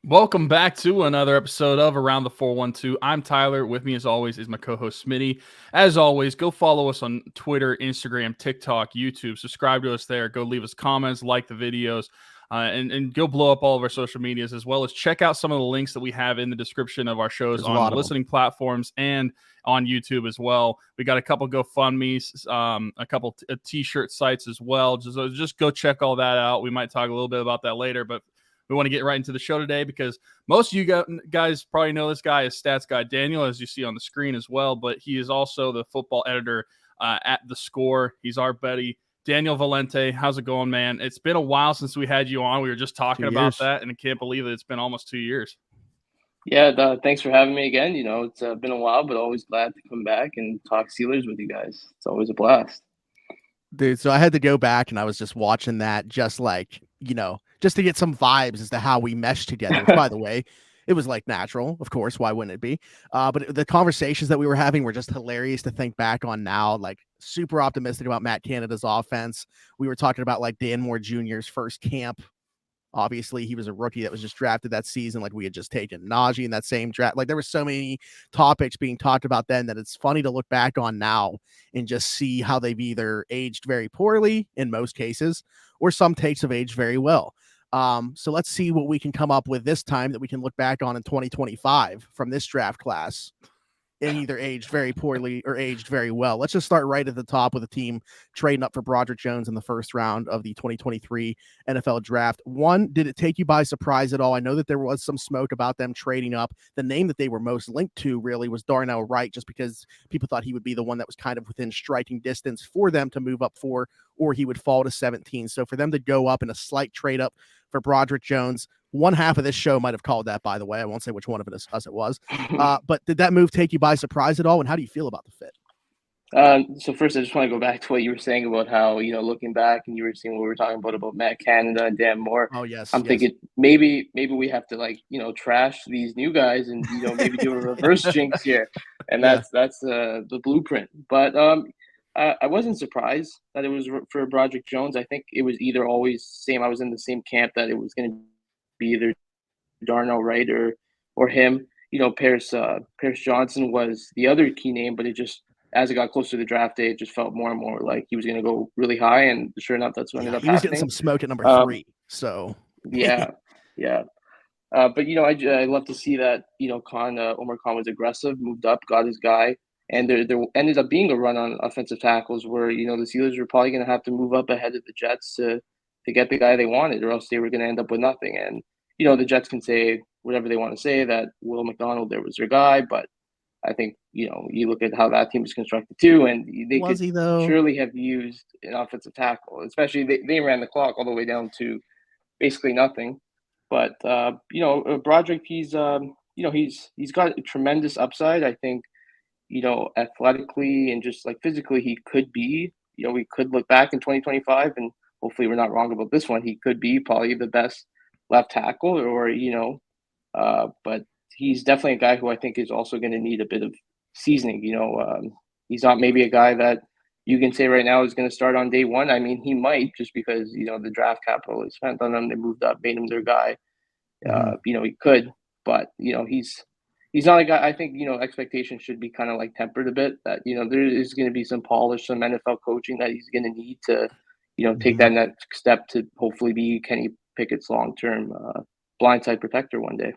Welcome back to another episode of Around the 412. I'm Tyler. With me, as always, is my co-host Smitty. As always, go follow us on Twitter, Instagram, TikTok, YouTube. Subscribe to us there. Go leave us comments, like the videos, and go blow up all of our social medias, as well as check out some of the links that we have in the description of our shows There's a on lot the of listening platforms and on YouTube as well. We got a couple GoFundMe's, a couple t-shirt sites as well. Just go check all that out. We might talk a little bit about that later, but we want to get right into the show today because most of you guys probably know this guy as Stats Guy Daniel, as you see on the screen as well, but he is also the football editor at The Score. He's our buddy, Daniel Valente. How's it going, man? It's been a while since we had you on. We were just talking about that, and I can't believe that it's been almost 2 years. Yeah, thanks for having me again. It's been a while, but always glad to come back and talk Steelers with you guys. It's always a blast. Dude, so I had to go back and I was just watching that just to get some vibes as to how we meshed together. Which, by the way, it was like natural, of course. Why wouldn't it be? But the conversations that we were having were just hilarious to think back on now. Like super optimistic about Matt Canada's offense. We were talking about like Dan Moore Jr.'s first camp. Obviously, he was a rookie that was just drafted that season. Like we had just taken Najee in that same draft. Like there were so many topics being talked about then that it's funny to look back on now and just see how they've either aged very poorly in most cases, or some takes have aged very well. So let's see what we can come up with this time that we can look back on in 2025 from this draft class and either aged very poorly or aged very well. Let's just start right at the top with a team trading up for Broderick Jones in the first round of the 2023 NFL Draft. One, did it take you by surprise at all? I know that there was some smoke about them trading up. The name that they were most linked to really was Darnell Wright, just because people thought he would be the one that was kind of within striking distance for them to move up for, or he would fall to 17. So for them to go up in a slight trade up for Broderick Jones, one half of this show might have called that, by the way. I won't say which one of us it was. But did that move take you by surprise at all? And how do you feel about the fit? So first, I just want to go back to what you were saying about how, looking back and you were seeing what we were talking about Matt Canada and Dan Moore. Oh, yes. I'm thinking maybe we have to trash these new guys and, maybe do a reverse jinx here. And that's the blueprint. But I wasn't surprised that it was for Broderick Jones. I think it was either always same. I was in the same camp that it was going to be either Darnell Wright or him. Paris Johnson was the other key name, but it just, as it got closer to the draft day, it just felt more and more like he was going to go really high, and sure enough, that's what ended up happening. He was getting some smoke at number 3, so yeah. But I love to see that Omar Khan was aggressive, moved up, got his guy, and there ended up being a run on offensive tackles where the Steelers were probably going to have to move up ahead of the Jets to get the guy they wanted, or else they were going to end up with nothing. And the Jets can say whatever they want to say, that Will McDonald there was their guy, but I think you look at how that team was constructed too, and they could surely have used an offensive tackle. Especially they ran the clock all the way down to basically nothing. But Broderick, he's got a tremendous upside. I think athletically and just like physically, he could be. We could look back in 2025 and hopefully we're not wrong about this one. He could be probably the best left tackle, or but he's definitely a guy who I think is also going to need a bit of seasoning. He's not maybe a guy that you can say right now is going to start on day one. I mean, he might, just because the draft capital is spent on him. They moved up, made him their guy. He could, but he's not a guy. I think expectations should be kind of like tempered a bit. That there is going to be some polish, some NFL coaching that he's going to need to take that next step to hopefully be Kenny Pickett's long-term blindside protector one day.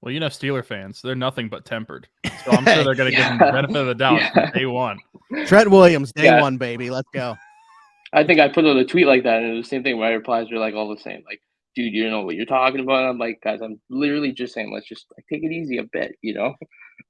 Well, Steeler fans, they're nothing but tempered. So I'm sure they're going to give him the benefit of the doubt from day one. Trent Williams, day one, baby. Let's go. I think I put out a tweet like that, and it was the same thing. My replies were like all the same. Like, dude, you don't know what you're talking about. I'm like, guys, I'm literally just saying, let's just take it easy a bit,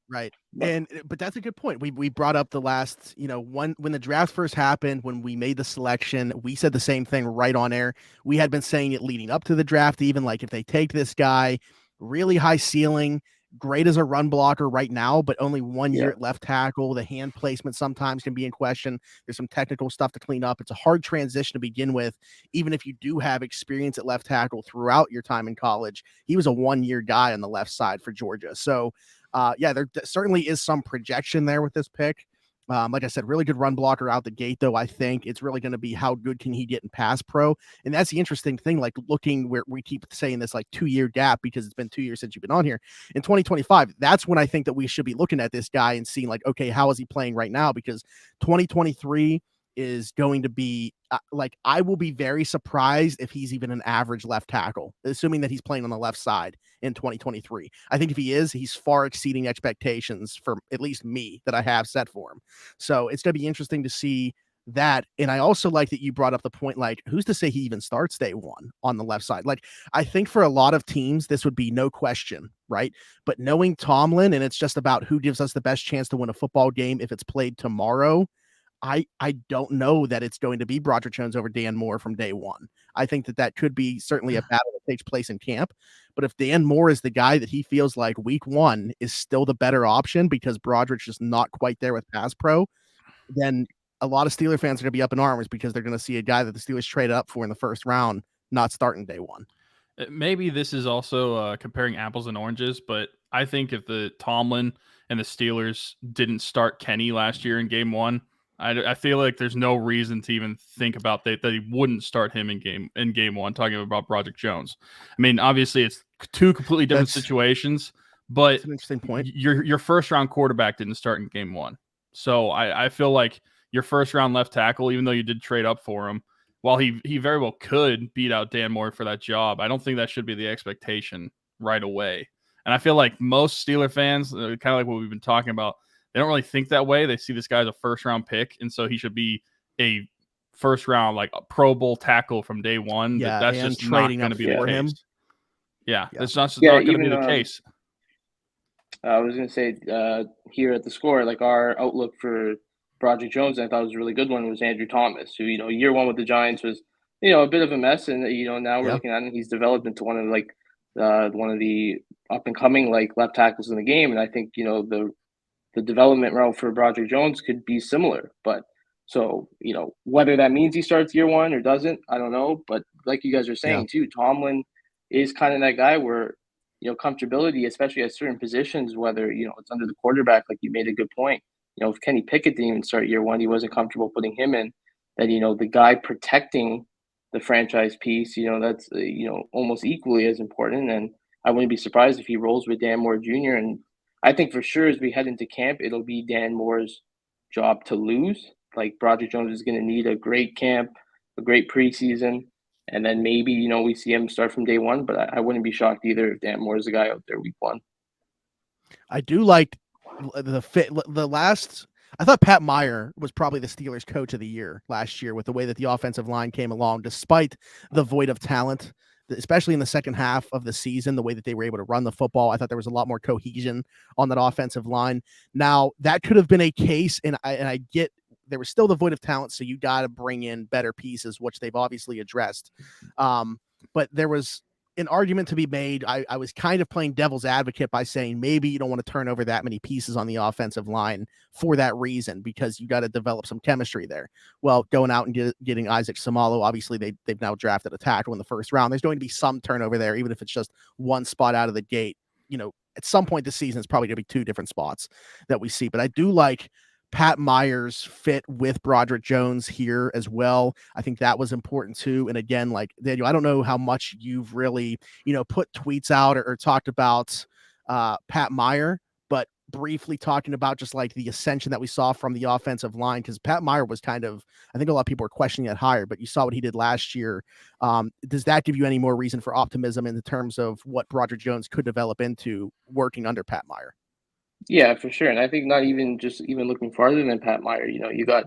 Right. But that's a good point. We brought up the last, when the draft first happened, when we made the selection, we said the same thing right on air. We had been saying it leading up to the draft, even like if they take this guy, really high ceiling, great as a run blocker right now, but only 1 year at left tackle. The hand placement sometimes can be in question. There's some technical stuff to clean up. It's a hard transition to begin with, even if you do have experience at left tackle throughout your time in college. He was a 1 year guy on the left side for Georgia. So, there certainly is some projection there with this pick. Like I said, really good run blocker out the gate, though. I think it's really going to be how good can he get in pass pro. And that's the interesting thing, like looking where we keep saying this like 2-year gap because it's been 2 years since you've been on here. In 2025, that's when I think that we should be looking at this guy and seeing like, okay, how is he playing right now? Because 2023 is going to be like, I will be very surprised if he's even an average left tackle, assuming that he's playing on the left side in 2023. I think if he is, he's far exceeding expectations for at least me that I have set for him. So it's going to be interesting to see that. And I also like that you brought up the point, like, who's to say he even starts day one on the left side? Like, I think for a lot of teams, this would be no question, right? But knowing Tomlin, and it's just about who gives us the best chance to win a football game if it's played tomorrow, I don't know that it's going to be Broderick Jones over Dan Moore from day one. I think that could be certainly a battle that takes place in camp. But if Dan Moore is the guy that he feels like week one is still the better option because Broderick's just not quite there with pass pro, then a lot of Steeler fans are going to be up in arms because they're going to see a guy that the Steelers traded up for in the first round not starting day one. Maybe this is also comparing apples and oranges, but I think if the Tomlin and the Steelers didn't start Kenny last year in game one, I feel like there's no reason to even think about that he wouldn't start him in game one, talking about Broderick Jones. I mean, obviously it's two completely different situations, but that's an interesting point. Your first round quarterback didn't start in game one. So I feel like your first round left tackle, even though you did trade up for him, while he very well could beat out Dan Moore for that job, I don't think that should be the expectation right away. And I feel like most Steeler fans, kind of like what we've been talking about, they don't really think that way. They see this guy as a first-round pick, and so he should be a first-round, like a Pro Bowl tackle from day one. Yeah, that's and just not going to be the case. Him. Yeah, that's not going to be the case. I was going to say here at the Score, like our outlook for Broderick Jones, I thought was a really good one, was Andrew Thomas, who, year one with the Giants was, a bit of a mess. And, now we're looking at him, he's developed into one of the up and coming like left tackles in the game. And I think, the development route for Broderick Jones could be similar. But so, whether that means he starts year one or doesn't, I don't know. But like you guys are saying too, Tomlin is kind of that guy where, comfortability, especially at certain positions, whether, it's under the quarterback, like you made a good point. If Kenny Pickett didn't even start year one, he wasn't comfortable putting him in. That, the guy protecting the franchise piece, that's, almost equally as important. And I wouldn't be surprised if he rolls with Dan Moore Jr. And I think for sure as we head into camp, it'll be Dan Moore's job to lose. Like Broderick Jones is going to need a great camp, a great preseason. And then maybe, we see him start from day one, but I wouldn't be shocked either if Dan Moore is the guy out there week one. I do like the fit. I thought Pat Meyer was probably the Steelers coach of the year last year with the way that the offensive line came along, despite the void of talent, especially in the second half of the season, the way that they were able to run the football. I thought there was a lot more cohesion on that offensive line. Now, that could have been a case, and I get there was still the void of talent, so you got to bring in better pieces, which they've obviously addressed. But there was an argument to be made. I was kind of playing devil's advocate by saying maybe you don't want to turn over that many pieces on the offensive line for that reason, because you got to develop some chemistry there. Well, going out and getting Isaac Samalo, obviously they've now drafted a tackle in the first round. There's going to be some turnover there, even if it's just one spot out of the gate. At some point this season, it's probably going to be two different spots that we see. But I do like Pat Meyer's fit with Broderick Jones here as well. I think that was important too. And again, like Daniel, I don't know how much you've really, put tweets out or talked about Pat Meyer, but briefly talking about just like the ascension that we saw from the offensive line, because Pat Meyer was kind of, I think a lot of people are questioning it higher, but you saw what he did last year. Does that give you any more reason for optimism in the terms of what Broderick Jones could develop into working under Pat Meyer? Yeah, for sure. And I think not even looking farther than Pat Meyer, you got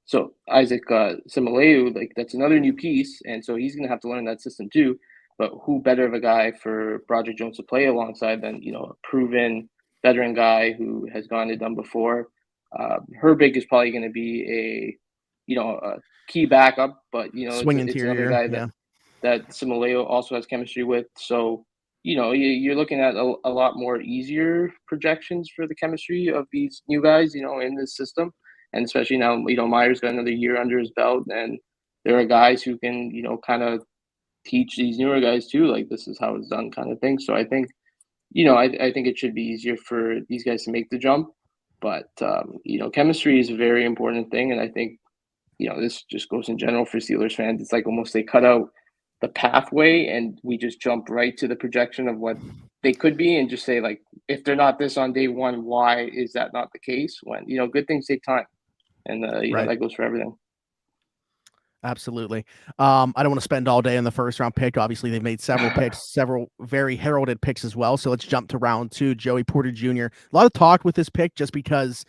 so Isaac Simaleu, like that's another new piece. And so he's going to have to learn that system too. But who better of a guy for Broderick Jones to play alongside than, a proven veteran guy who has gone and done before. Herbig is probably going to be a key backup, but, it's another guy that Simaleu also has chemistry with. So, you're looking at a lot more easier projections for the chemistry of these new guys, in this system. And especially now, Meyer's got another year under his belt, and there are guys who can, kind of teach these newer guys too, like this is how it's done kind of thing. So I think, I think it should be easier for these guys to make the jump. But chemistry is a very important thing, and I think this just goes in general for Steelers fans. It's like almost they cut out the pathway and we just jump right to the projection of what they could be and just say, like, if they're not this on day one, why is that not the case? When good things take time, and Right. that goes for everything. Absolutely. I don't want to spend all day on the first round pick. Obviously, they've made several picks, several very heralded picks as well. So let's jump to round 2. Joey Porter Jr. A lot of talk with this pick just because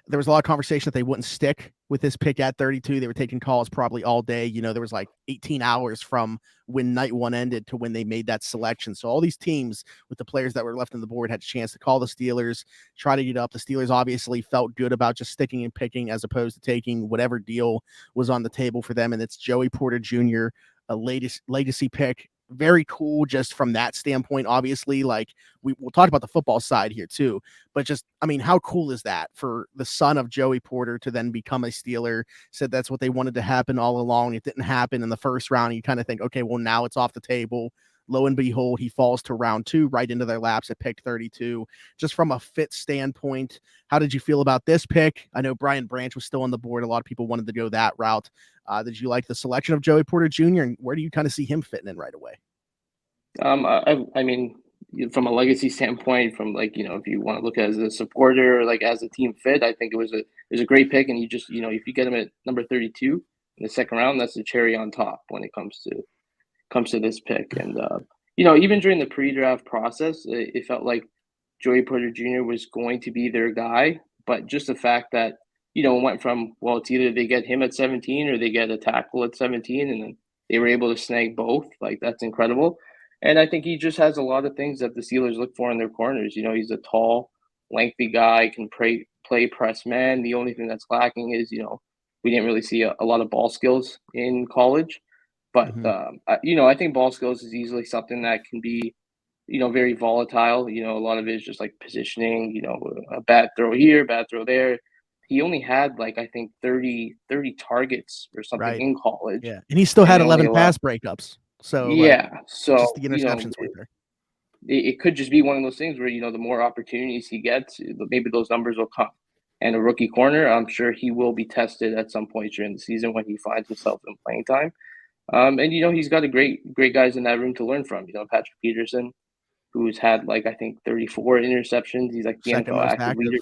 there was a lot of conversation that they wouldn't stick with this pick at 32. They were taking calls probably all day. There was like 18 hours from when night 1 ended to when they made that selection. So all these teams with the players that were left on the board had a chance to call the Steelers, try to get up. The Steelers obviously felt good about just sticking and picking as opposed to taking whatever deal was on the table for them. And it's Joey Porter Jr., a legacy pick. Very cool just from that standpoint. Obviously, like we'll talk about the football side here too, but just, I mean, how cool is that for the son of Joey Porter to then become a Steeler? Said that's what they wanted to happen all along. It didn't happen in the first round. You kind of think, okay, well, now it's off the table. Lo and behold, he falls to round 2, right into their laps at pick 32. Just from a fit standpoint, how did you feel about this pick? I know Brian Branch was still on the board. A lot of people wanted to go that route. Did you like the selection of Joey Porter Jr., and where do you kind of see him fitting in right away? I mean, from a legacy standpoint, from if you want to look as a supporter, like as a team fit, I think it was a great pick, and you just if you get him at number 32 in the second round, that's the cherry on top when it comes to this pick. And even during the pre-draft process, it felt like Joey Porter Jr. was going to be their guy, but just the fact that it went from, well, it's either they get him at 17 or they get a tackle at 17, and then they were able to snag both. Like, that's incredible. And I think he just has a lot of things that the Steelers look for in their corners. He's a tall, lengthy guy, can play press man. The only thing that's lacking is, we didn't really see a lot of ball skills in college. But, I think ball skills is easily something that can be, very volatile. A lot of it is just like positioning, a bad throw here, bad throw there. He only had I think 30 targets or something in college. Yeah. And he still had 11 pass breakups. So so just the interceptions were there. It could just be one of those things where the more opportunities he gets, maybe those numbers will come. And a rookie corner, I'm sure he will be tested at some point during the season when he finds himself in playing time. And he's got a great guys in that room to learn from. Patrick Peterson, who's had I think 34 interceptions. He's like the NFL active leader.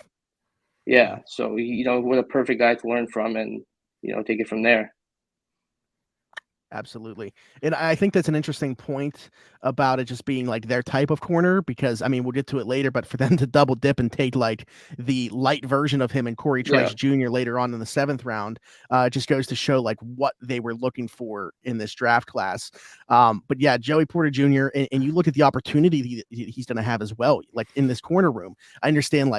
Yeah, so what a perfect guy to learn from, and take it from there. Absolutely. And I think that's an interesting point about it just being their type of corner, because I mean, we'll get to it later, but for them to double dip and take the light version of him and Corey Trice Jr. later on in the 7th round, just goes to show what they were looking for in this draft class. But yeah, Joey Porter Jr. And you look at the opportunity he's going to have as well, in this corner room. I understand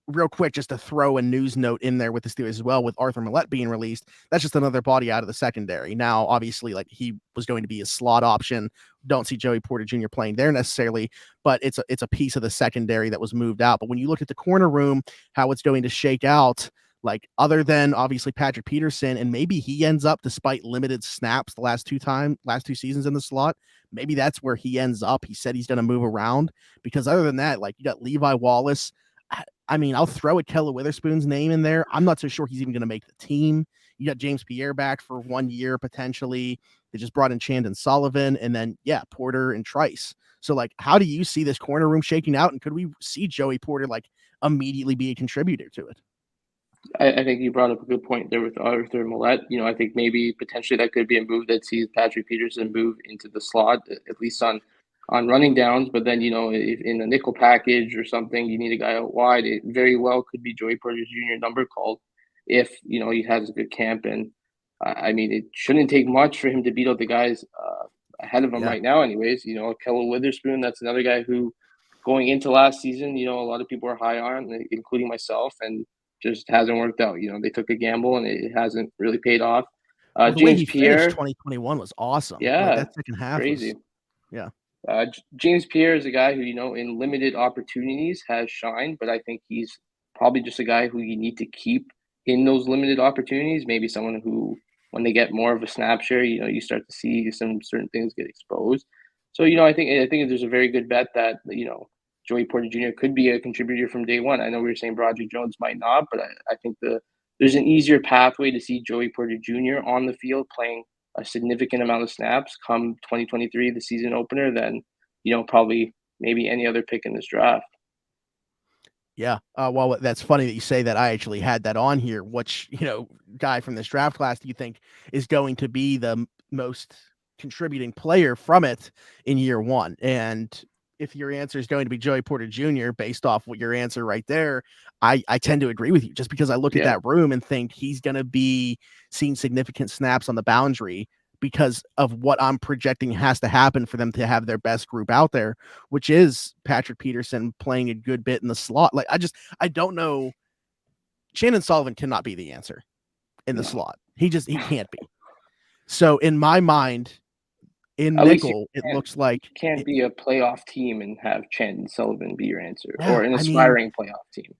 real quick, just to throw a news note in there with the Steelers as well, with Arthur Millette being released, that's just another body out of the secondary. Now, obviously, he was going to be a slot option. Don't see Joey Porter Jr. playing there necessarily, but it's a piece of the secondary that was moved out. But when you look at the corner room, how it's going to shake out, other than obviously Patrick Peterson, and maybe he ends up, despite limited snaps the last two seasons in the slot, maybe that's where he ends up. He said he's going to move around, because other than that, you got Levi Wallace. I mean, I'll throw Akella Witherspoon's name in there. I'm not so sure he's even going to make the team. You got James Pierre back for 1 year, potentially. They just brought in Chandon Sullivan, and then, Porter and Trice. So, how do you see this corner room shaking out? And could we see Joey Porter, immediately be a contributor to it? I think you brought up a good point there with Arthur Millette. I think maybe potentially that could be a move that sees Patrick Peterson move into the slot, at least on running downs. But then, if in a nickel package or something, you need a guy out wide, it very well could be Joey Porter Jr. number called if, he has a good camp. And I mean, it shouldn't take much for him to beat out the guys ahead of him right now anyways. Akella Witherspoon, that's another guy who, going into last season, a lot of people are high on, including myself, and just hasn't worked out. They took a gamble and it hasn't really paid off. The James way he Pierre, finished 2021 was awesome. Yeah, that second half crazy. Yeah. James Pierre is a guy who, in limited opportunities has shined, but I think he's probably just a guy who you need to keep in those limited opportunities. Maybe someone who, when they get more of a snap share, you start to see some certain things get exposed. So, I think there's a very good bet that, Joey Porter Jr. could be a contributor from day one. I know we were saying Broderick Jones might not, but I think there's an easier pathway to see Joey Porter Jr. on the field playing a significant amount of snaps come 2023, the season opener, than probably maybe any other pick in this draft. Yeah. Well, that's funny that you say that. I actually had that on here. Which, guy from this draft class do you think is going to be the most contributing player from it in year one? And if your answer is going to be Joey Porter Jr., based off what your answer right there, I tend to agree with you, just because I look at that room and think he's going to be seeing significant snaps on the boundary because of what I'm projecting has to happen for them to have their best group out there, which is Patrick Peterson playing a good bit in the slot. Like, I don't know. Shannon Sullivan cannot be the answer in the slot. He can't be. So in my mind, in nickel, it looks like you can't be a playoff team and have Shannon Sullivan be your answer, or an aspiring playoff team.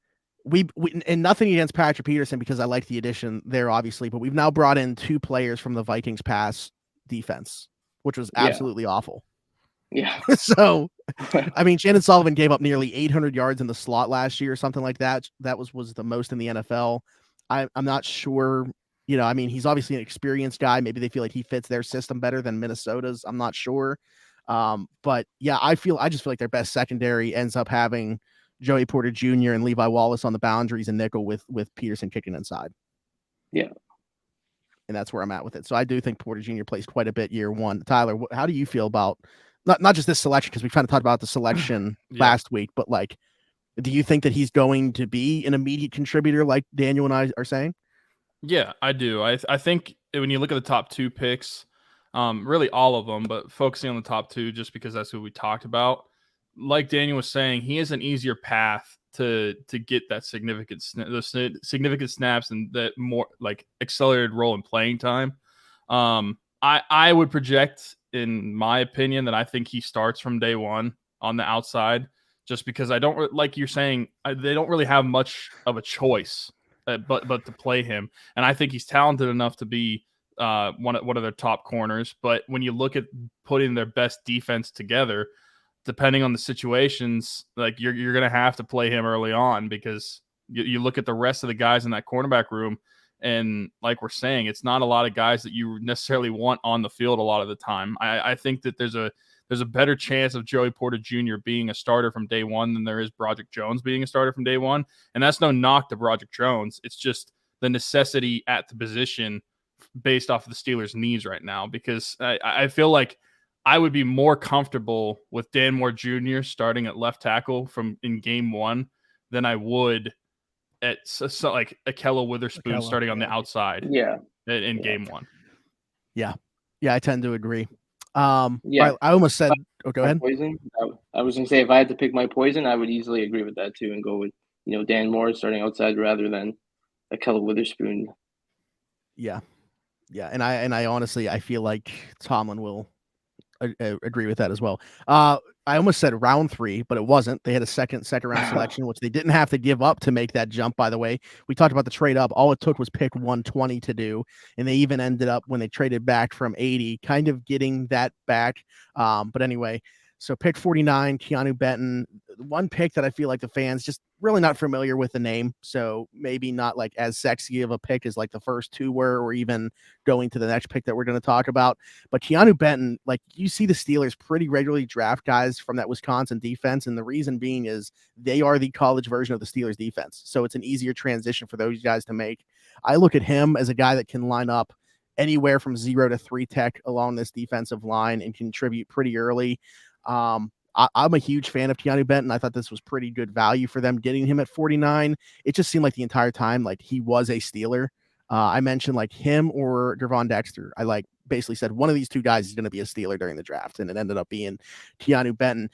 We and nothing against Patrick Peterson, because I like the addition there, obviously, but we've now brought in 2 players from the Vikings pass defense, which was absolutely awful. Yeah. So, I mean, Shannon Sullivan gave up nearly 800 yards in the slot last year, something like that. That was the most in the NFL. I'm not sure. I mean, he's obviously an experienced guy. Maybe they feel like he fits their system better than Minnesota's. I'm not sure. But yeah, I just feel like their best secondary ends up having Joey Porter Jr. and Levi Wallace on the boundaries and nickel with Peterson kicking inside. Yeah. And that's where I'm at with it. So I do think Porter Jr. plays quite a bit year one. Tyler, how do you feel about not just this selection, because we kind of talked about the selection last week, but like, do you think that he's going to be an immediate contributor like Daniel and I are saying? Yeah, I do. I think when you look at the top 2 picks, really all of them, but focusing on the top 2 just because that's who we talked about. Like Daniel was saying, he has an easier path to get that significant snaps and that more like accelerated role in playing time. I would project, in my opinion, that I think he starts from day one on the outside, just because I don't, like you're saying, they don't really have much of a choice but to play him, and I think he's talented enough to be one of their top corners. But when you look at putting their best defense together, depending on the situations, like you're going to have to play him early on, because you look at the rest of the guys in that cornerback room, and like we're saying, it's not a lot of guys that you necessarily want on the field a lot of the time. I think that there's a better chance of Joey Porter Jr. being a starter from day one than there is Broderick Jones being a starter from day one. And that's no knock to Broderick Jones. It's just the necessity at the position based off of the Steelers' needs right now, because I feel like I would be more comfortable with Dan Moore Jr. starting at left tackle in game one than I would at like Ahkello Witherspoon starting on the outside in game one. Yeah. Yeah, I tend to agree. I almost said, go ahead. Poison. I was going to say, if I had to pick my poison, I would easily agree with that too and go with, Dan Moore starting outside rather than Ahkello Witherspoon. Yeah. Yeah. And I honestly, I feel like Tomlin will agree with that as well. I almost said round 3, but it wasn't. They had a second round selection, which they didn't have to give up to make that jump, by the way. We talked about the trade up. All it took was pick 120 to do. And they even ended up, when they traded back from 80, kind of getting that back. But anyway, so pick 49, Keanu Benton, one pick that I feel like the fans just really not familiar with the name. So maybe not like as sexy of a pick as like the first 2 were, or even going to the next pick that we're going to talk about. But Keanu Benton, like, you see the Steelers pretty regularly draft guys from that Wisconsin defense. And the reason being is they are the college version of the Steelers defense. So it's an easier transition for those guys to make. I look at him as a guy that can line up anywhere from 0 to 3 tech along this defensive line and contribute pretty early. I'm a huge fan of Keanu Benton. I thought this was pretty good value for them getting him at 49. It just seemed like the entire time, like, he was a Steeler. I mentioned like him or Gervon Dexter. I basically said one of these 2 guys is going to be a Steeler during the draft, and it ended up being Keanu Benton.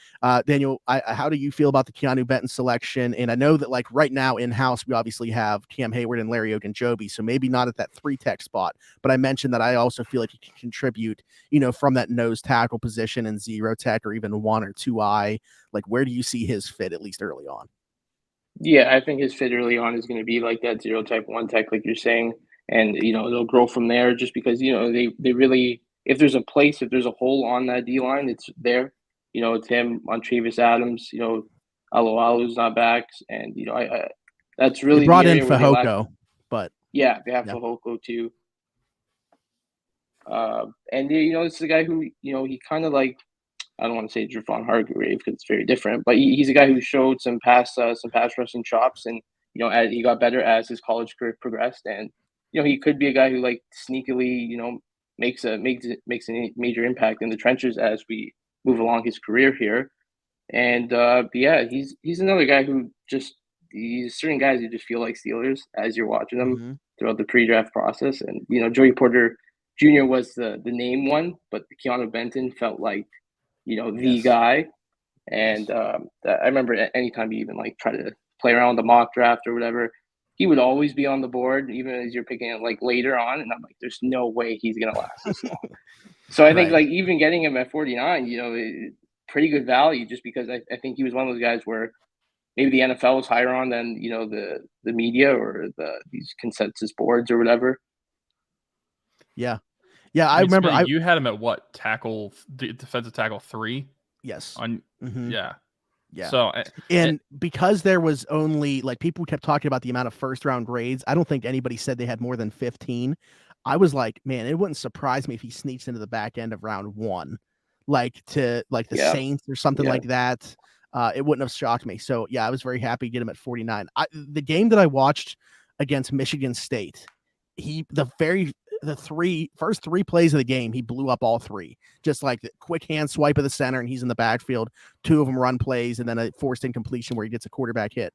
Daniel, how do you feel about the Keanu Benton selection? And I know that, like, right now in-house, we obviously have Cam Hayward and Larry Ogunjobi, so maybe not at that 3 tech spot, but I mentioned that I also feel like he can contribute, from that nose tackle position in 0 tech or even 1 or 2I. Like, where do you see his fit, at least early on? Yeah, I think his fit early on is going to be like that 0 tech, 1 tech, like you're saying. And, they'll grow from there, just because, they really, if there's a hole on that D line, it's there. It's him, Montravius Adams, Alualu's not back, and I that's They really the brought in area where they lack. Fehoko, but Yeah, they have yeah. Fehoko too. And this is a guy who he kind of like, I don't want to say Javon Hargrave because it's very different, but he's a guy who showed some pass rushing chops, and as he got better as his college career progressed, and he could be a guy who like sneakily makes a major impact in the trenches as we move along his career here. And but yeah, he's another guy who just these certain guys who just feel like Steelers as you're watching them Mhm. throughout the pre-draft process. And Joey Porter Jr. was the name one, but Keanu Benton felt like the Yes. guy. And I remember anytime you even like try to play around with the mock draft or whatever, he would always be on the board, even as you're picking it like later on. And I'm like, there's no way he's gonna last this long. So I think Right. like even getting him at 49, pretty good value, just because I think he was one of those guys where maybe the NFL was higher on than the media or these consensus boards or whatever. Yeah. Yeah, I I mean, remember Smitty, you had him at what, defensive tackle 3 yes. on Mhm. yeah. Yeah. So And because there was only like people kept talking about the amount of first round grades, I don't think anybody said they had more than 15. I was like, man, it wouldn't surprise me if he sneaks into the back end of round 1, like to like the Yeah, Saints or something yeah, like that. It wouldn't have shocked me. So yeah, I was very happy to get him at 49. The game that I watched against Michigan State, the first three plays of the game, he blew up all three. Just like the quick hand swipe of the center, and he's in the backfield. 2 of them run plays, and then a forced incompletion where he gets a quarterback hit.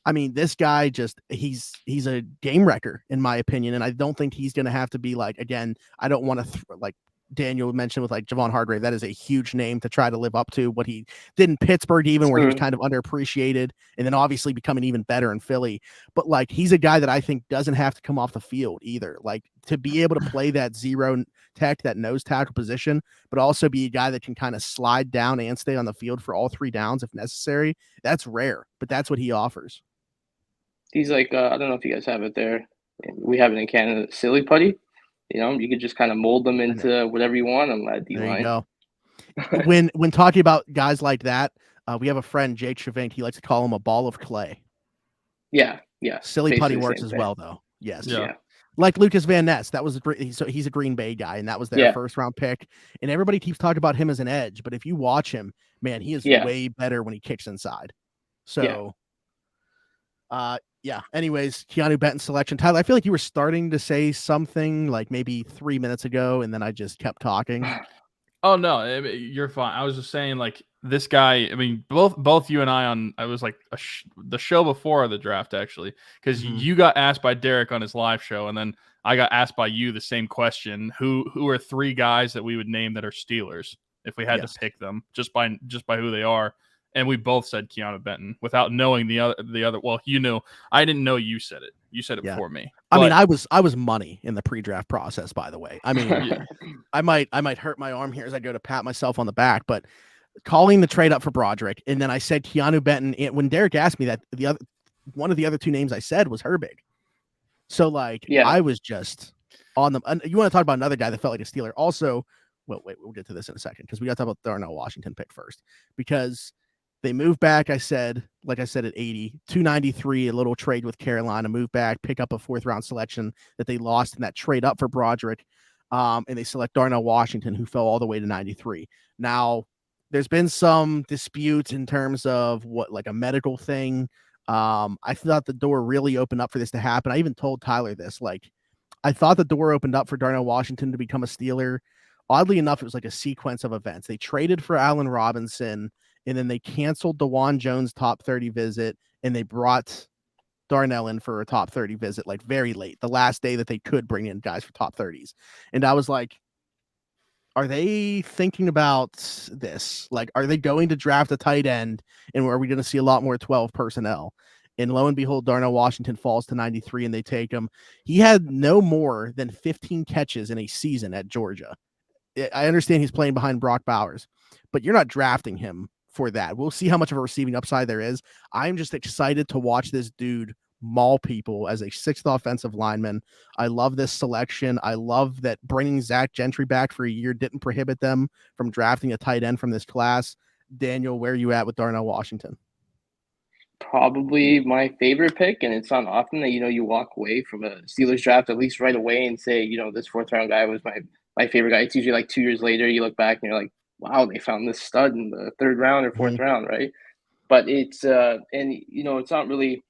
I mean, this guy he's a game wrecker in my opinion, and I don't think he's going to have to be like, again, I don't want to like Daniel mentioned with like Javon Hargrave. That is a huge name to try to live up to what he did in Pittsburgh, even where he was kind of underappreciated, and then obviously becoming even better in Philly. But like, he's a guy that I think doesn't have to come off the field either. Like, to be able to play that zero tech, that nose tackle position, but also be a guy that can kind of slide down and stay on the field for all 3 downs if necessary. That's rare, but that's what he offers. he's like I don't know if you guys have it there. We have it in Canada, silly putty. You could just kind of mold them into whatever you want on that D There you line. go. When talking about guys like that, we have a friend, Jake Chavink. He likes to call him a ball of clay. Yeah, Silly putty basically works same as thing. well, though. Yes. yeah. Like Lucas Van Ness. That was he's a Green Bay guy, and that was their Yeah, first round pick. And everybody keeps talking about him as an edge, but if you watch him, man, he is yeah, way better when he kicks inside. yeah. So, yeah. Anyways, Keanu Benton selection. Tyler, I feel like you were starting to say something like maybe 3 minutes ago, and then I just kept talking. Oh no, I mean, you're fine. I was just saying, like, this guy. I mean, both you and I was like the show before the draft, actually, because Mhm. you got asked by Derek on his live show, and then I got asked by you the same question. Who are 3 guys that we would name that are Steelers if we had Yes. to pick them just by who they are? And we both said Keanu Benton without knowing the other. Well, you knew. I didn't know you said it. You said it Yeah. before me. I mean, But I was money in the pre-draft process, by the way. I mean, yeah, I might hurt my arm here as I go to pat myself on the back, but calling the trade up for Broderick, and then I said Keanu Benton. When Derek asked me that, one of the other 2 names I said was Herbig. So like, Yeah. I was just on them. You want to talk about another guy that felt like a Steeler? Also, well, wait, we'll get to this in a second because we got to talk about the Darnell Washington pick first, because they moved back. Like I said, at 80, 293, a little trade with Carolina, move back, pick up a 4th round selection that they lost in that trade up for Broderick. And they select Darnell Washington, who fell all the way to 93. Now, there's been some dispute in terms of what, like a medical thing. I thought the door really opened up for this to happen. I even told Tyler this. Like, I thought the door opened up for Darnell Washington to become a Steeler. Oddly enough, it was like a sequence of events. They traded for Allen Robinson, and then they canceled DeJuan Jones' top 30 visit, and they brought Darnell in for a top 30 visit, like very late, the last day that they could bring in guys for top 30s. And I was like, are they thinking about this? Like, are they going to draft a tight end, and are we going to see a lot more 12 personnel? And lo and behold, Darnell Washington falls to 93, and they take him. He had no more than 15 catches in a season at Georgia. I understand he's playing behind Brock Bowers, but you're not drafting him for that. We'll see how much of a receiving upside there is. I'm just excited to watch this dude maul people as a 6th offensive lineman. I love this selection. I love that bringing Zach Gentry back for a year didn't prohibit them from drafting a tight end from this class. Daniel, where are you at with Darnell Washington? probably my favorite pick, and it's not often that you walk away from a Steelers draft at least right away and say, this fourth round guy was my favorite guy. It's usually like 2 years later you look back and you're like, wow, they found this stud in the third round or fourth round, right? But it's and it's not really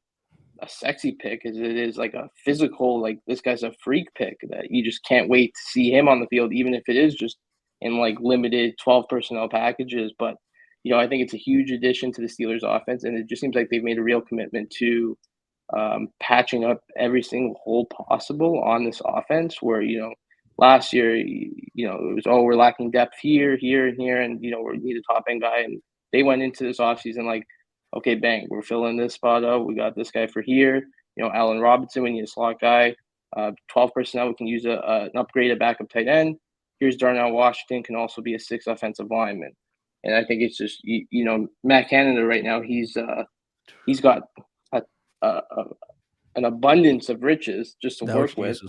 a sexy pick as it is like a physical, like this guy's a freak pick that you just can't wait to see him on the field, even if it is just in like limited 12 personnel packages. But I think it's a huge addition to the Steelers offense, and it just seems like they've made a real commitment to patching up every single hole possible on this offense. Where last year, it was, we're lacking depth here, here, and here, and we need a top end guy, and they went into this offseason like, okay, bang, we're filling this spot up. We got this guy for here. Allen Robinson, we need a slot guy. 12 personnel, we can use an upgraded backup tight end. Here's Darnell Washington, can also be a 6th offensive lineman. And I think it's just, Matt Canada right now, he's got an abundance of riches just to work with.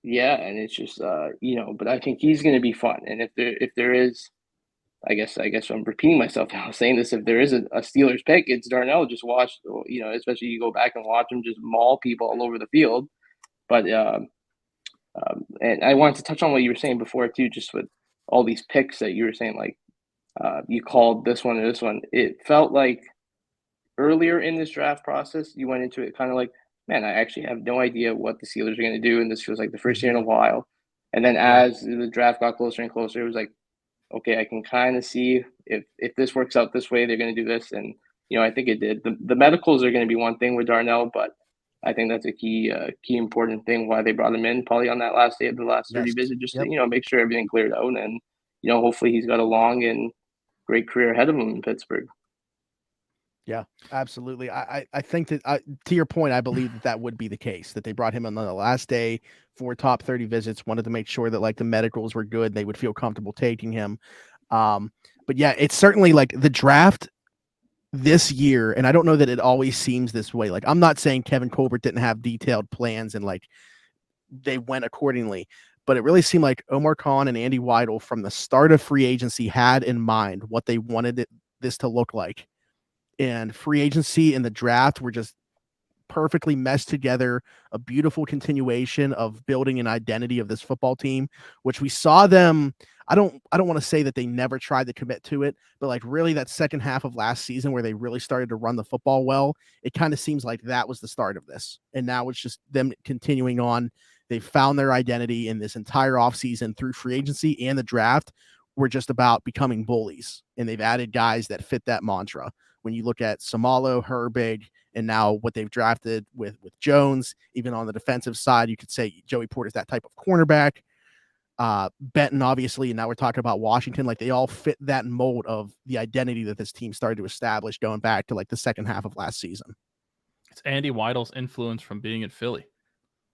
Yeah, and it's just, but I think he's going to be fun. And if there is, I guess I'm repeating myself now saying this. If there is a Steelers pick, it's Darnell. Just watch, especially you go back and watch him just maul people all over the field. But and I wanted to touch on what you were saying before too, just with all these picks that you were saying, like you called this one or this one. It felt like earlier in this draft process, you went into it kind of like, man, I actually have no idea what the Steelers are going to do, and this feels like the first year in a while. And then as the draft got closer and closer, it was like, okay, I can kind of see if this works out this way, they're going to do this. And, I think it did. The medicals are going to be one thing with Darnell, but I think that's a key important thing why they brought him in probably on that last day of the last 30 visit, just to, make sure everything cleared out. And, hopefully he's got a long and great career ahead of him in Pittsburgh. Yeah, absolutely. I think that to your point, I believe that would be the case, that they brought him on the last day for top 30 visits, wanted to make sure that like the medicals were good. They would feel comfortable taking him. But yeah, it's certainly like the draft this year. And I don't know that it always seems this way. Like, I'm not saying Kevin Colbert didn't have detailed plans and like they went accordingly, but it really seemed like Omar Khan and Andy Weidl from the start of free agency had in mind what they wanted this to look like. And free agency and the draft were just perfectly meshed together, a beautiful continuation of building an identity of this football team, which we saw them. I don't want to say that they never tried to commit to it, but like really that second half of last season where they really started to run the football well, it kind of seems like that was the start of this. And now it's just them continuing on. They found their identity in this entire offseason through free agency and the draft. We're just about becoming bullies, and they've added guys that fit that mantra. When you look at Samalo, Herbig, and now what they've drafted with Jones, even on the defensive side, you could say Joey Porter's that type of cornerback. Benton, obviously, and now we're talking about Washington. Like, they all fit that mold of the identity that this team started to establish going back to like the second half of last season. It's Andy Weidl's influence from being in Philly.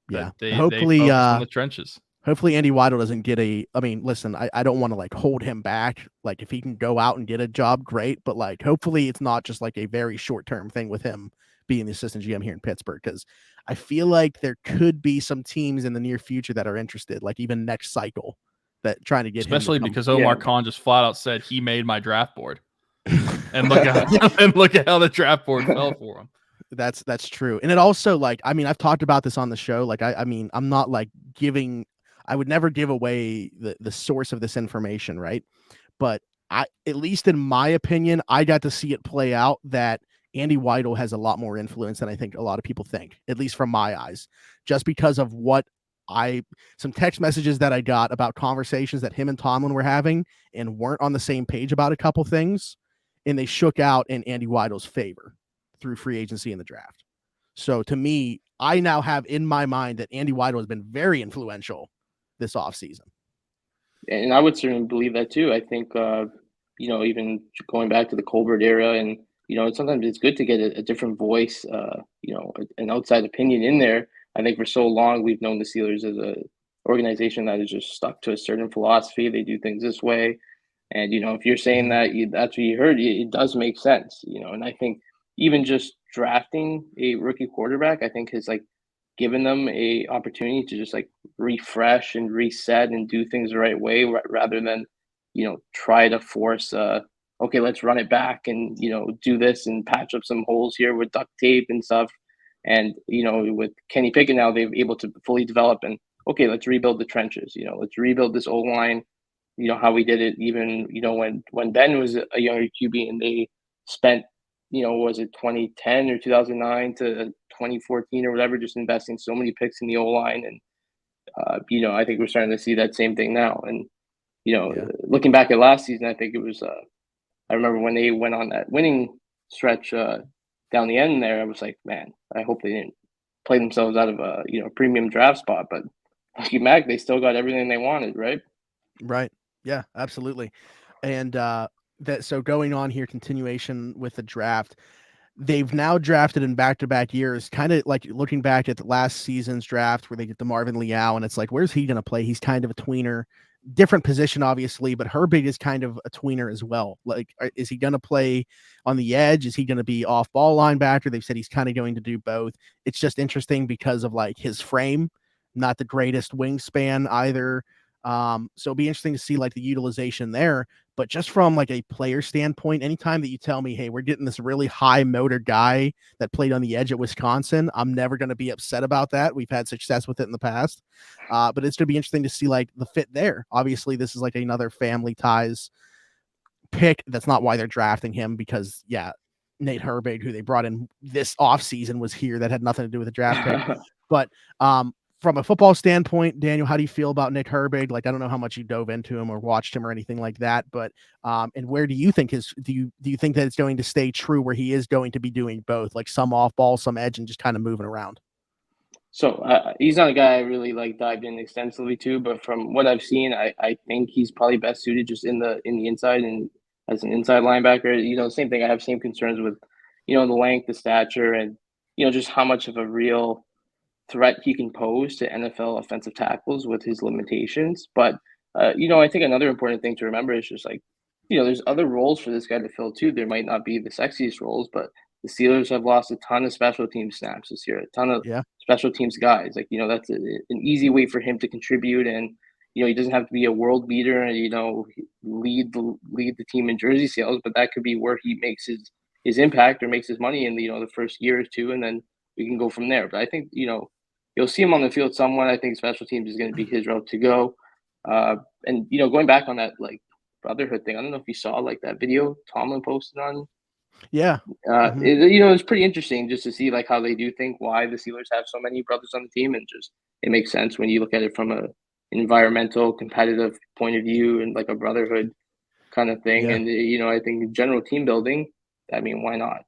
Yeah, hopefully they focus on the trenches. Hopefully Andy Weidl doesn't get I mean, listen, I don't want to like hold him back. Like, if he can go out and get a job, great. But like, hopefully it's not just like a very short-term thing with him being the assistant GM here in Pittsburgh. Cause I feel like there could be some teams in the near future that are interested, like even next cycle, that trying to get especially him because Omar Khan just flat out said he made my draft board. And look at how the draft board fell for him. That's true. And it also, like, I mean, I've talked about this on the show. Like, I mean, I'm not like I would never give away the source of this information, right? But at least in my opinion, I got to see it play out that Andy Weidl has a lot more influence than I think a lot of people think, at least from my eyes, just because of some text messages that I got about conversations that him and Tomlin were having and weren't on the same page about a couple things, and they shook out in Andy Weidl's favor through free agency and the draft. So to me, I now have in my mind that Andy Weidl has been very influential this offseason. And I would certainly believe that too. I think, even going back to the Colbert era, and, sometimes it's good to get a different voice, an outside opinion in there. I think for so long we've known the Steelers as a organization that is just stuck to a certain philosophy. They do things this way. And, if you're saying that that's what you heard, it does make sense, and I think even just drafting a rookie quarterback, I think has like given them a opportunity to just like refresh and reset and do things the right way rather than, try to force a okay, let's run it back and, do this and patch up some holes here with duct tape and stuff. And, with Kenny Pickett now, they've able to fully develop and, okay, let's rebuild the trenches. Let's rebuild this old line. How we did it even, when Ben was a younger QB and they spent, was it 2010 or 2009 to 2014 or whatever, just investing so many picks in the O line. And, I think we're starting to see that same thing now. And, looking back at last season, I think it was, I remember when they went on that winning stretch down the end there, I was like, man, I hope they didn't play themselves out of a, premium draft spot. But lucky Mac, they still got everything they wanted, right? Right. Yeah, absolutely. And so going on here, continuation with the draft, they've now drafted in back-to-back years, kind of like looking back at the last season's draft where they get the Marvin Leal, and it's like, where's he going to play? He's kind of a tweener, different position, obviously, but Herbig is kind of a tweener as well. Like, is he going to play on the edge? Is he going to be off-ball linebacker? They've said he's kind of going to do both. It's just interesting because of like his frame, not the greatest wingspan either. So it'll be interesting to see like the utilization there, but just from like a player standpoint, anytime that you tell me, hey, we're getting this really high motor guy that played on the edge at Wisconsin, I'm never going to be upset about that. We've had success with it in the past. But it's going to be interesting to see like the fit there. Obviously this is like another family ties pick. That's not why they're drafting him, because Nate Herbig, who they brought in this offseason, was here. That had nothing to do with the draft pick. But from a football standpoint, Daniel, how do you feel about Nick Herbig? Like, I don't know how much you dove into him or watched him or anything like that, but and where do you think do you think that it's going to stay true where he is going to be doing both, like some off ball, some edge, and just kind of moving around? So he's not a guy I really like dived in extensively to, but from what I've seen, I think he's probably best suited just in the inside and as an inside linebacker. Same thing. I have same concerns with, the length, the stature, and just how much of a real threat he can pose to NFL offensive tackles with his limitations. But I think another important thing to remember is just like, there's other roles for this guy to fill too. There might not be the sexiest roles, but the Steelers have lost a ton of special team snaps this year, a ton of special teams guys. Like, that's an easy way for him to contribute. And, he doesn't have to be a world beater and, lead the team in jersey sales, but that could be where he makes his impact or makes his money in the first year or two. And then we can go from there. But I think, you'll see him on the field somewhat. I think special teams is going to be his route to go. And, going back on that, like, brotherhood thing, I don't know if you saw, like, that video Tomlin posted on. Yeah. It's pretty interesting just to see, like, how they do think, why the Steelers have so many brothers on the team. And just it makes sense when you look at it from an environmental, competitive point of view and, like, a brotherhood kind of thing. Yeah. And, I think general team building, I mean, why not?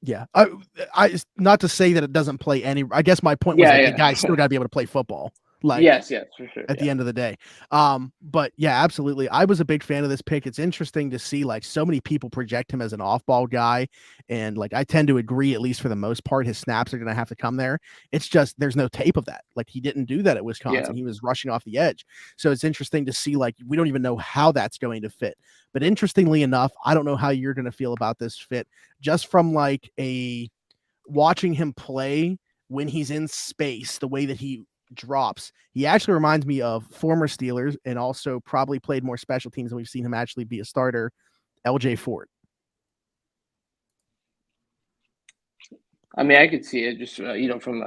Yeah, I not to say that it doesn't play any. I guess my point was the guys still got to be able to play football. Like, yes, for sure. At the end of the day, but yeah, absolutely. I was a big fan of this pick. It's interesting to see like so many people project him as an off-ball guy, and like I tend to agree, at least for the most part, his snaps are going to have to come there. It's just there's no tape of that. Like he didn't do that at Wisconsin. Yeah. He was rushing off the edge, so it's interesting to see. Like we don't even know how that's going to fit. But interestingly enough, I don't know how you're going to feel about this fit, just from like watching him play when he's in space, the way that he drops. He actually reminds me of former Steelers and also probably played more special teams than we've seen him actually be a starter, LJ Ford. I mean, I could see it just, from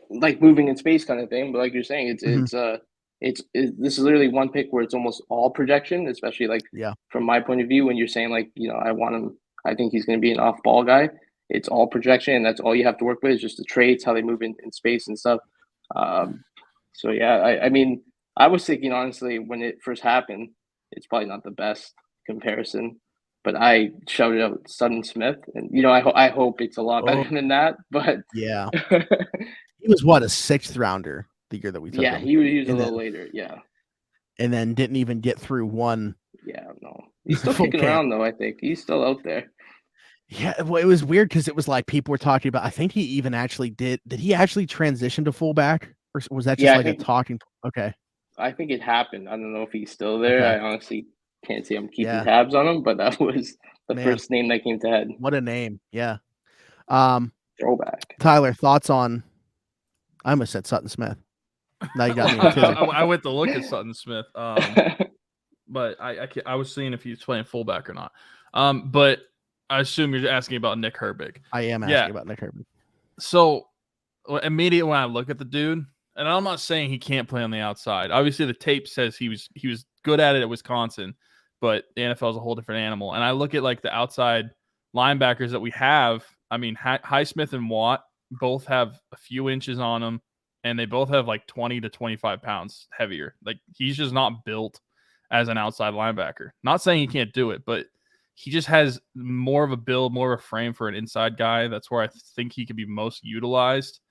like moving in space kind of thing. But like you're saying, this is literally one pick where it's almost all projection, especially like from my point of view, when you're saying like, I want him, I think he's going to be an off ball guy. It's all projection. And that's all you have to work with is just the traits, how they move in space and stuff. So yeah, I mean, I was thinking honestly when it first happened, it's probably not the best comparison, but I shouted out Sutton Smith, and I hope it's a lot better than that. But yeah, he was what, a 6th rounder the year that we took him. He was a little later, and then didn't even get through one. Yeah, no, he's still kicking around though. I think he's still out there. Yeah, well, it was weird because it was like people were talking about. I think he even actually did he actually transition to fullback, or was that just a talking? Okay, I think it happened. I don't know if he's still there. Okay. I honestly can't say I'm keeping tabs on him, but that was the first name that came to head. What a name! Yeah. Throwback. Tyler, thoughts on? I almost said Sutton Smith. Now you got me. I went to look at Sutton Smith. but I was seeing if he's playing fullback or not. But I assume you're asking about Nick Herbig. I am asking about Nick Herbig. So immediately when I look at the dude, and I'm not saying he can't play on the outside. Obviously, the tape says he was good at it at Wisconsin, but the NFL is a whole different animal. And I look at like the outside linebackers that we have. I mean, Highsmith and Watt both have a few inches on them, and they both have like 20 to 25 pounds heavier. Like he's just not built as an outside linebacker. Not saying he can't do it, but he just has more of a build, more of a frame for an inside guy. That's where I think he could be most utilized.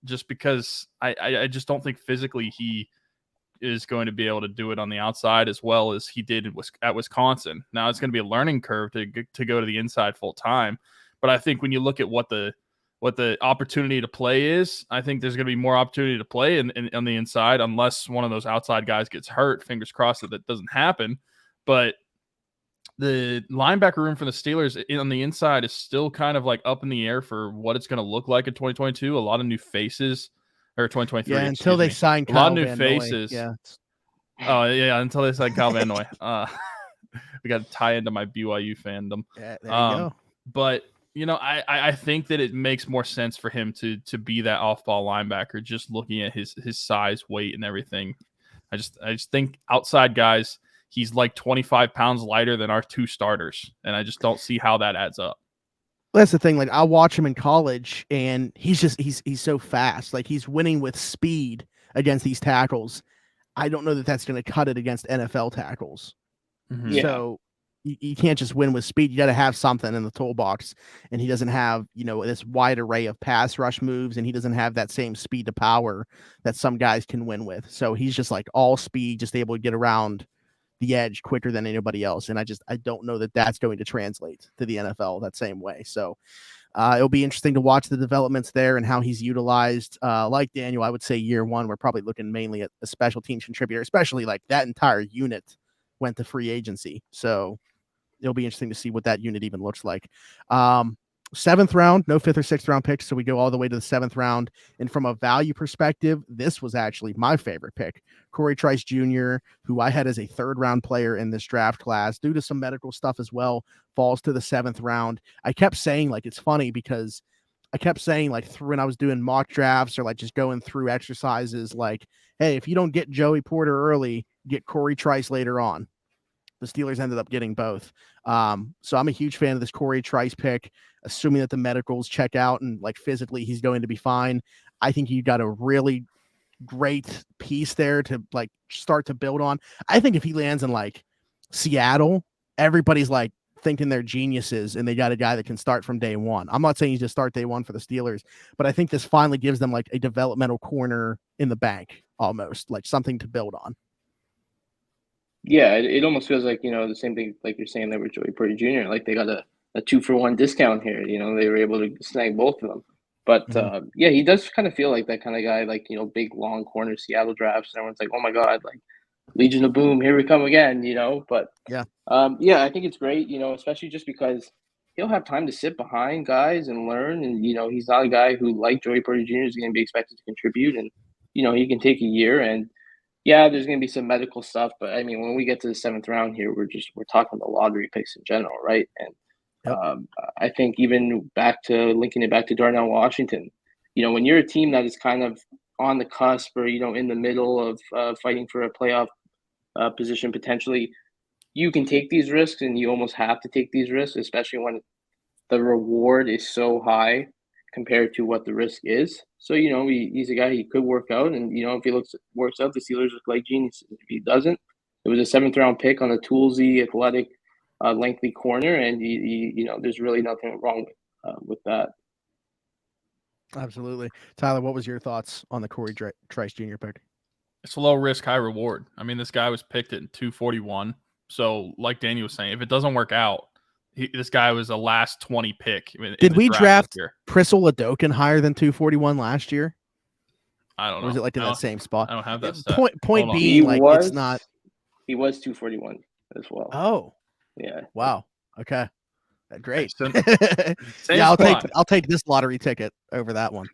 Just because I just don't think physically he is going to be able to do it on the outside as well as he did at Wisconsin. Now it's going to be a learning curve to go to the inside full time. But I think when you look at what the opportunity to play is, I think there's going to be more opportunity to play on the inside unless one of those outside guys gets hurt. Fingers crossed that doesn't happen. But the linebacker room for the Steelers on the inside is still kind of like up in the air for what it's going to look like in 2022. A lot of new faces, or 2023. Yeah, until they sign a lot of Kyle new Van faces. Noy. Yeah. Oh yeah, until they sign Kyle Van Noy. We got to tie into my BYU fandom. Yeah, there you go. But I think that it makes more sense for him to be that off-ball linebacker. Just looking at his size, weight, and everything, I just think outside guys. He's like 25 pounds lighter than our two starters, and I just don't see how that adds up. That's the thing. Like I watch him in college, and he's so fast. Like he's winning with speed against these tackles. I don't know that that's going to cut it against NFL tackles. Mm-hmm. Yeah. So you can't just win with speed. You got to have something in the toolbox, and he doesn't have this wide array of pass rush moves, and he doesn't have that same speed to power that some guys can win with. So he's just like all speed, just able to get around the edge quicker than anybody else. And I don't know that that's going to translate to the NFL that same way. So it'll be interesting to watch the developments there and how he's utilized. Like Daniel, I would say year one, we're probably looking mainly at a special teams contributor, especially like that entire unit went to free agency. So it'll be interesting to see what that unit even looks like. 7th round, no 5th or 6th round picks. So we go all the way to the 7th round. And from a value perspective, this was actually my favorite pick. Corey Trice Jr., who I had as a 3rd round player in this draft class, due to some medical stuff as well, falls to the 7th round. I kept saying, like, it's funny because I kept saying, like, when I was doing mock drafts or like just going through exercises, like, hey, if you don't get Joey Porter early, get Corey Trice later on. The Steelers ended up getting both. So I'm a huge fan of this Corey Trice pick, assuming that the medicals check out and like physically he's going to be fine. I think you got a really great piece there to like start to build on. I think if he lands in like Seattle, everybody's like thinking they're geniuses and they got a guy that can start from day one. I'm not saying you just start day one for the Steelers, but I think this finally gives them like a developmental corner in the bank, almost like something to build on. Yeah, it almost feels like, the same thing like you're saying there with Joey Porter Jr. Like they got a 2-for-1 discount here. They were able to snag both of them. But yeah, he does kind of feel like that kind of guy, like, big long corner Seattle drafts. And everyone's like, oh my God, like Legion of Boom, here we come again, But yeah, I think it's great, especially just because he'll have time to sit behind guys and learn. And, he's not a guy who, like Joey Porter Jr., is going to be expected to contribute. And, he can take a year and, yeah, there's going to be some medical stuff, but I mean, when we get to the 7th round here, we're talking the lottery picks in general, right? And I think even linking it back to Darnell Washington, when you're a team that is kind of on the cusp or in the middle of fighting for a playoff position potentially, you can take these risks, and you almost have to take these risks, especially when the reward is so high compared to what the risk is. So, he's a guy he could work out. And, if he works out, the Steelers look like geniuses. If he doesn't, it was a 7th round pick on a toolsy, athletic, lengthy corner. And, there's really nothing wrong with that. Absolutely. Tyler, what was your thoughts on the Corey Trice Jr. pick? It's a low risk, high reward. I mean, this guy was picked at 241. So like Daniel was saying, if it doesn't work out, this guy was a last 20 pick. Did we draft Priscilla Doken higher than 241 last year? I don't know. Or was it like in that same spot? I don't have that stat. Point being, like, it's not. He was 241 as well. Oh. Yeah. Wow. Okay. Great. Yeah, I'll take this lottery ticket over that one.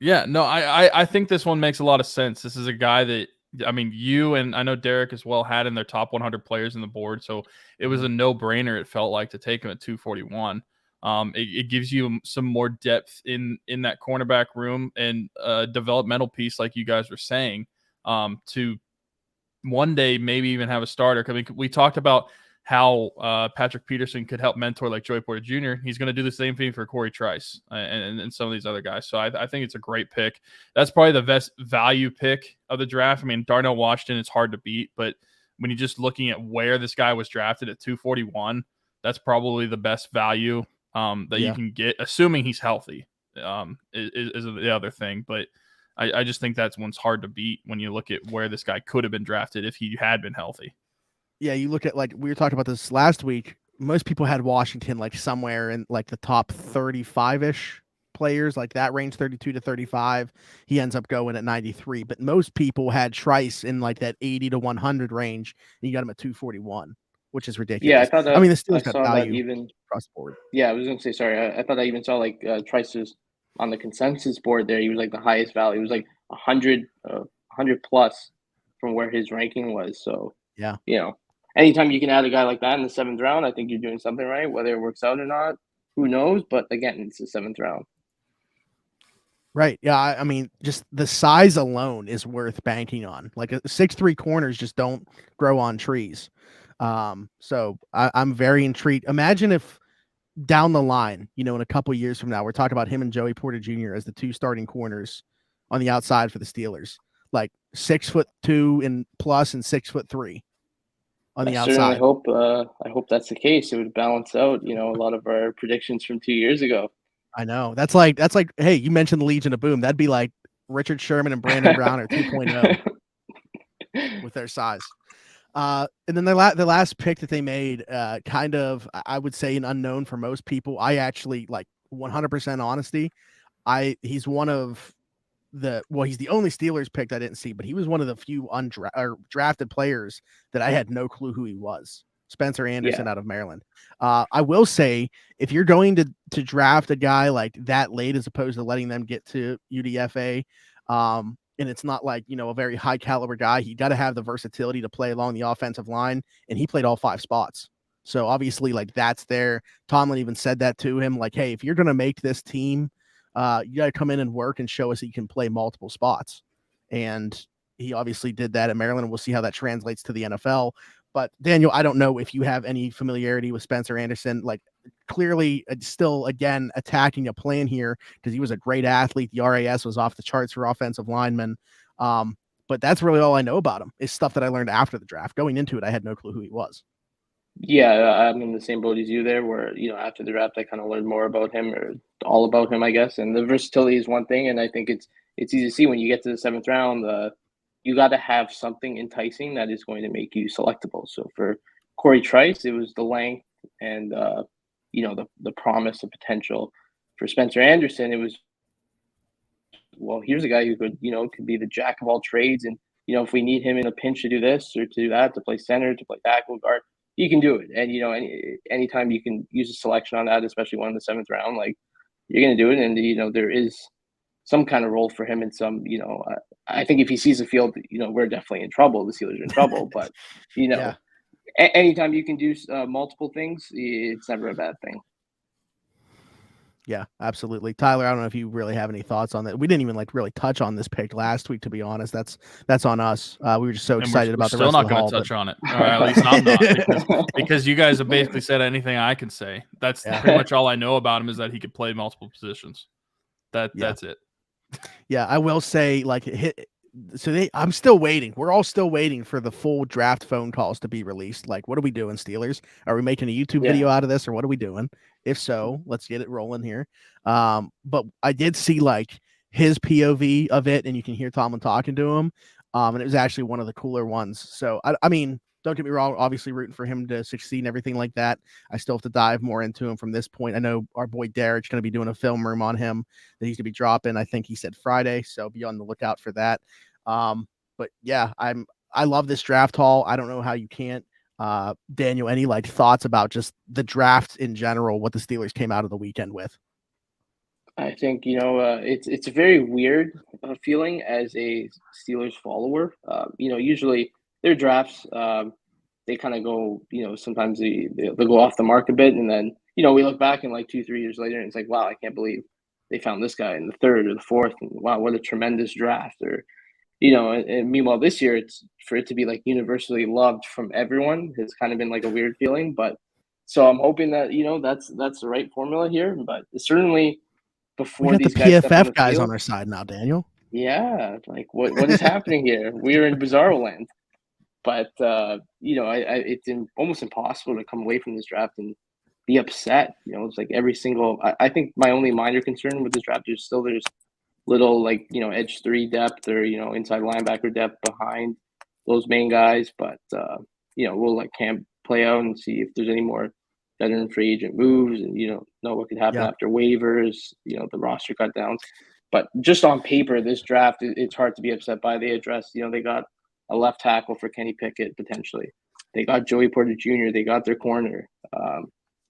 Yeah, no, I think this one makes a lot of sense. This is a guy that I mean, you and I know Derek as well had in their top 100 players in the board, so it was a no-brainer. It felt like to take him at 241. It gives you some more depth in that cornerback room and developmental piece, like you guys were saying, to one day maybe even have a starter. I mean, we talked about how Patrick Peterson could help mentor like Joey Porter Jr. He's going to do the same thing for Corey Trice and some of these other guys. So I think it's a great pick. That's probably the best value pick of the draft. I mean, Darnell Washington is hard to beat, but when you're just looking at where this guy was drafted at 241, that's probably the best value that you can get, assuming he's healthy, is the other thing. But I just think that's one's hard to beat when you look at where this guy could have been drafted if he had been healthy. Yeah, you look at, like, we were talking about this last week. Most people had Washington like somewhere in like the top 35-ish players, like that range, 32 to 35. He ends up going at 93. But most people had Trice in like that 80 to 100 range, and you got him at 241, which is ridiculous. Yeah, I thought that. I mean, the Steelers I got saw value that even across the board. Yeah, I was gonna say sorry. I thought I even saw like Trice's on the consensus board there. He was like the highest value. He was like 100 plus from where his ranking was. So Yeah. Anytime you can add a guy like that in the 7th round, I think you're doing something right. Whether it works out or not, who knows? But again, it's the 7th round. Right. Yeah. I mean, just the size alone is worth banking on. Like 6'3" corners just don't grow on trees. So I'm very intrigued. Imagine if down the line, in a couple years from now, we're talking about him and Joey Porter Jr. as the 2 starting corners on the outside for the Steelers, like 6'2" and plus and 6'3" on the outside. I hope that's the case. It would balance out, a lot of our predictions from 2 years ago. I know. That's like, hey, you mentioned the Legion of Boom. That'd be like Richard Sherman and Brandon Brown are 2.0 with their size. And then the last pick that they made, kind of, I would say, an unknown for most people. I actually, like, 100% honesty, he's one of he's the only Steelers pick I didn't see, but he was one of the few drafted players that I had no clue who he was. Spencer Anderson out of Maryland. I will say, if you're going to draft a guy like that late, as opposed to letting them get to UDFA, and it's not like, a very high caliber guy, he got to have the versatility to play along the offensive line, and he played all 5 spots. So obviously, like, that's there. Tomlin even said that to him, like, hey, if you're going to make this team, you got to come in and work and show us that you can play multiple spots. And he obviously did that at Maryland, and we'll see how that translates to the NFL. But Daniel, I don't know if you have any familiarity with Spencer Anderson. Like, clearly still, again, attacking a plan here because he was a great athlete. The RAS was off the charts for offensive linemen. But that's really all I know about him is stuff that I learned after the draft. Going into it, I had no clue who he was. Yeah, I'm in the same boat as you there, where, after the draft, I kind of learned more about him, or all about him, I guess. And the versatility is one thing, and I think it's easy to see when you get to the 7th round. You got to have something enticing that is going to make you selectable. So for Corey Trice, it was the length and the promise, the potential. For Spencer Anderson, it was, well, here's a guy who could be the jack of all trades, and if we need him in a pinch to do this or to do that, to play center, to play tackle, guard, he can do it. And anytime you can use a selection on that, especially one in the 7th round, like, you're going to do it. And there is some kind of role for him in some, I think if he sees the field, we're definitely in trouble. The Steelers are in trouble. But, anytime you can do multiple things, it's never a bad thing. Yeah, absolutely. Tyler, I don't know if you really have any thoughts on that. We didn't even really touch on this pick last week, to be honest. That's on us. We were just so excited about the rest of the Still not going to touch on it. Or at least I'm not, because you guys have basically said anything I can say. That's pretty much all I know about him, is that he could play multiple positions. That's it. Yeah, I will say, I'm still waiting. We're all still waiting for the full draft phone calls to be released. Like, what are we doing, Steelers? Are we making a YouTube video out of this, or what are we doing? If so, let's get it rolling here. But I did see his POV of it, and you can hear Tomlin talking to him. And it was actually one of the cooler ones. So I mean, don't get me wrong, obviously rooting for him to succeed and everything like that. I still have to dive more into him from this point. I know our boy Derek's going to be doing a film room on him that he's going to be dropping. I think he said Friday, so be on the lookout for that. But yeah, I love this draft haul. I don't know how you can't. Daniel, any thoughts about just the draft in general, what the Steelers came out of the weekend with? I think it's a very weird feeling as a Steelers follower. Usually their drafts they kind of go. Sometimes they'll go off the mark a bit, and then we look back and like 2-3 years later, and it's like, wow, I can't believe they found this guy in the third or the fourth, and wow, what a tremendous draft. Or and meanwhile this year, it's for it to be like universally loved from everyone has kind of been like a weird feeling. But so I'm hoping that that's the right formula here. But certainly We before got the these guys step on PFF the guys field. on our side now, Daniel. Yeah, like what is happening here? We are in bizarro land. But it's almost impossible to come away from this draft and be upset. It's like every single. I think my only minor concern with this draft is still there's little like edge 3 depth or inside linebacker depth behind those main guys. But we'll let camp play out and see if there's any more veteran free agent moves, and know what could happen after waivers. The roster cut downs. But just on paper, this draft it's hard to be upset by. They addressed they got a left tackle for Kenny Pickett potentially. They got Joey Porter Jr. They got their corner,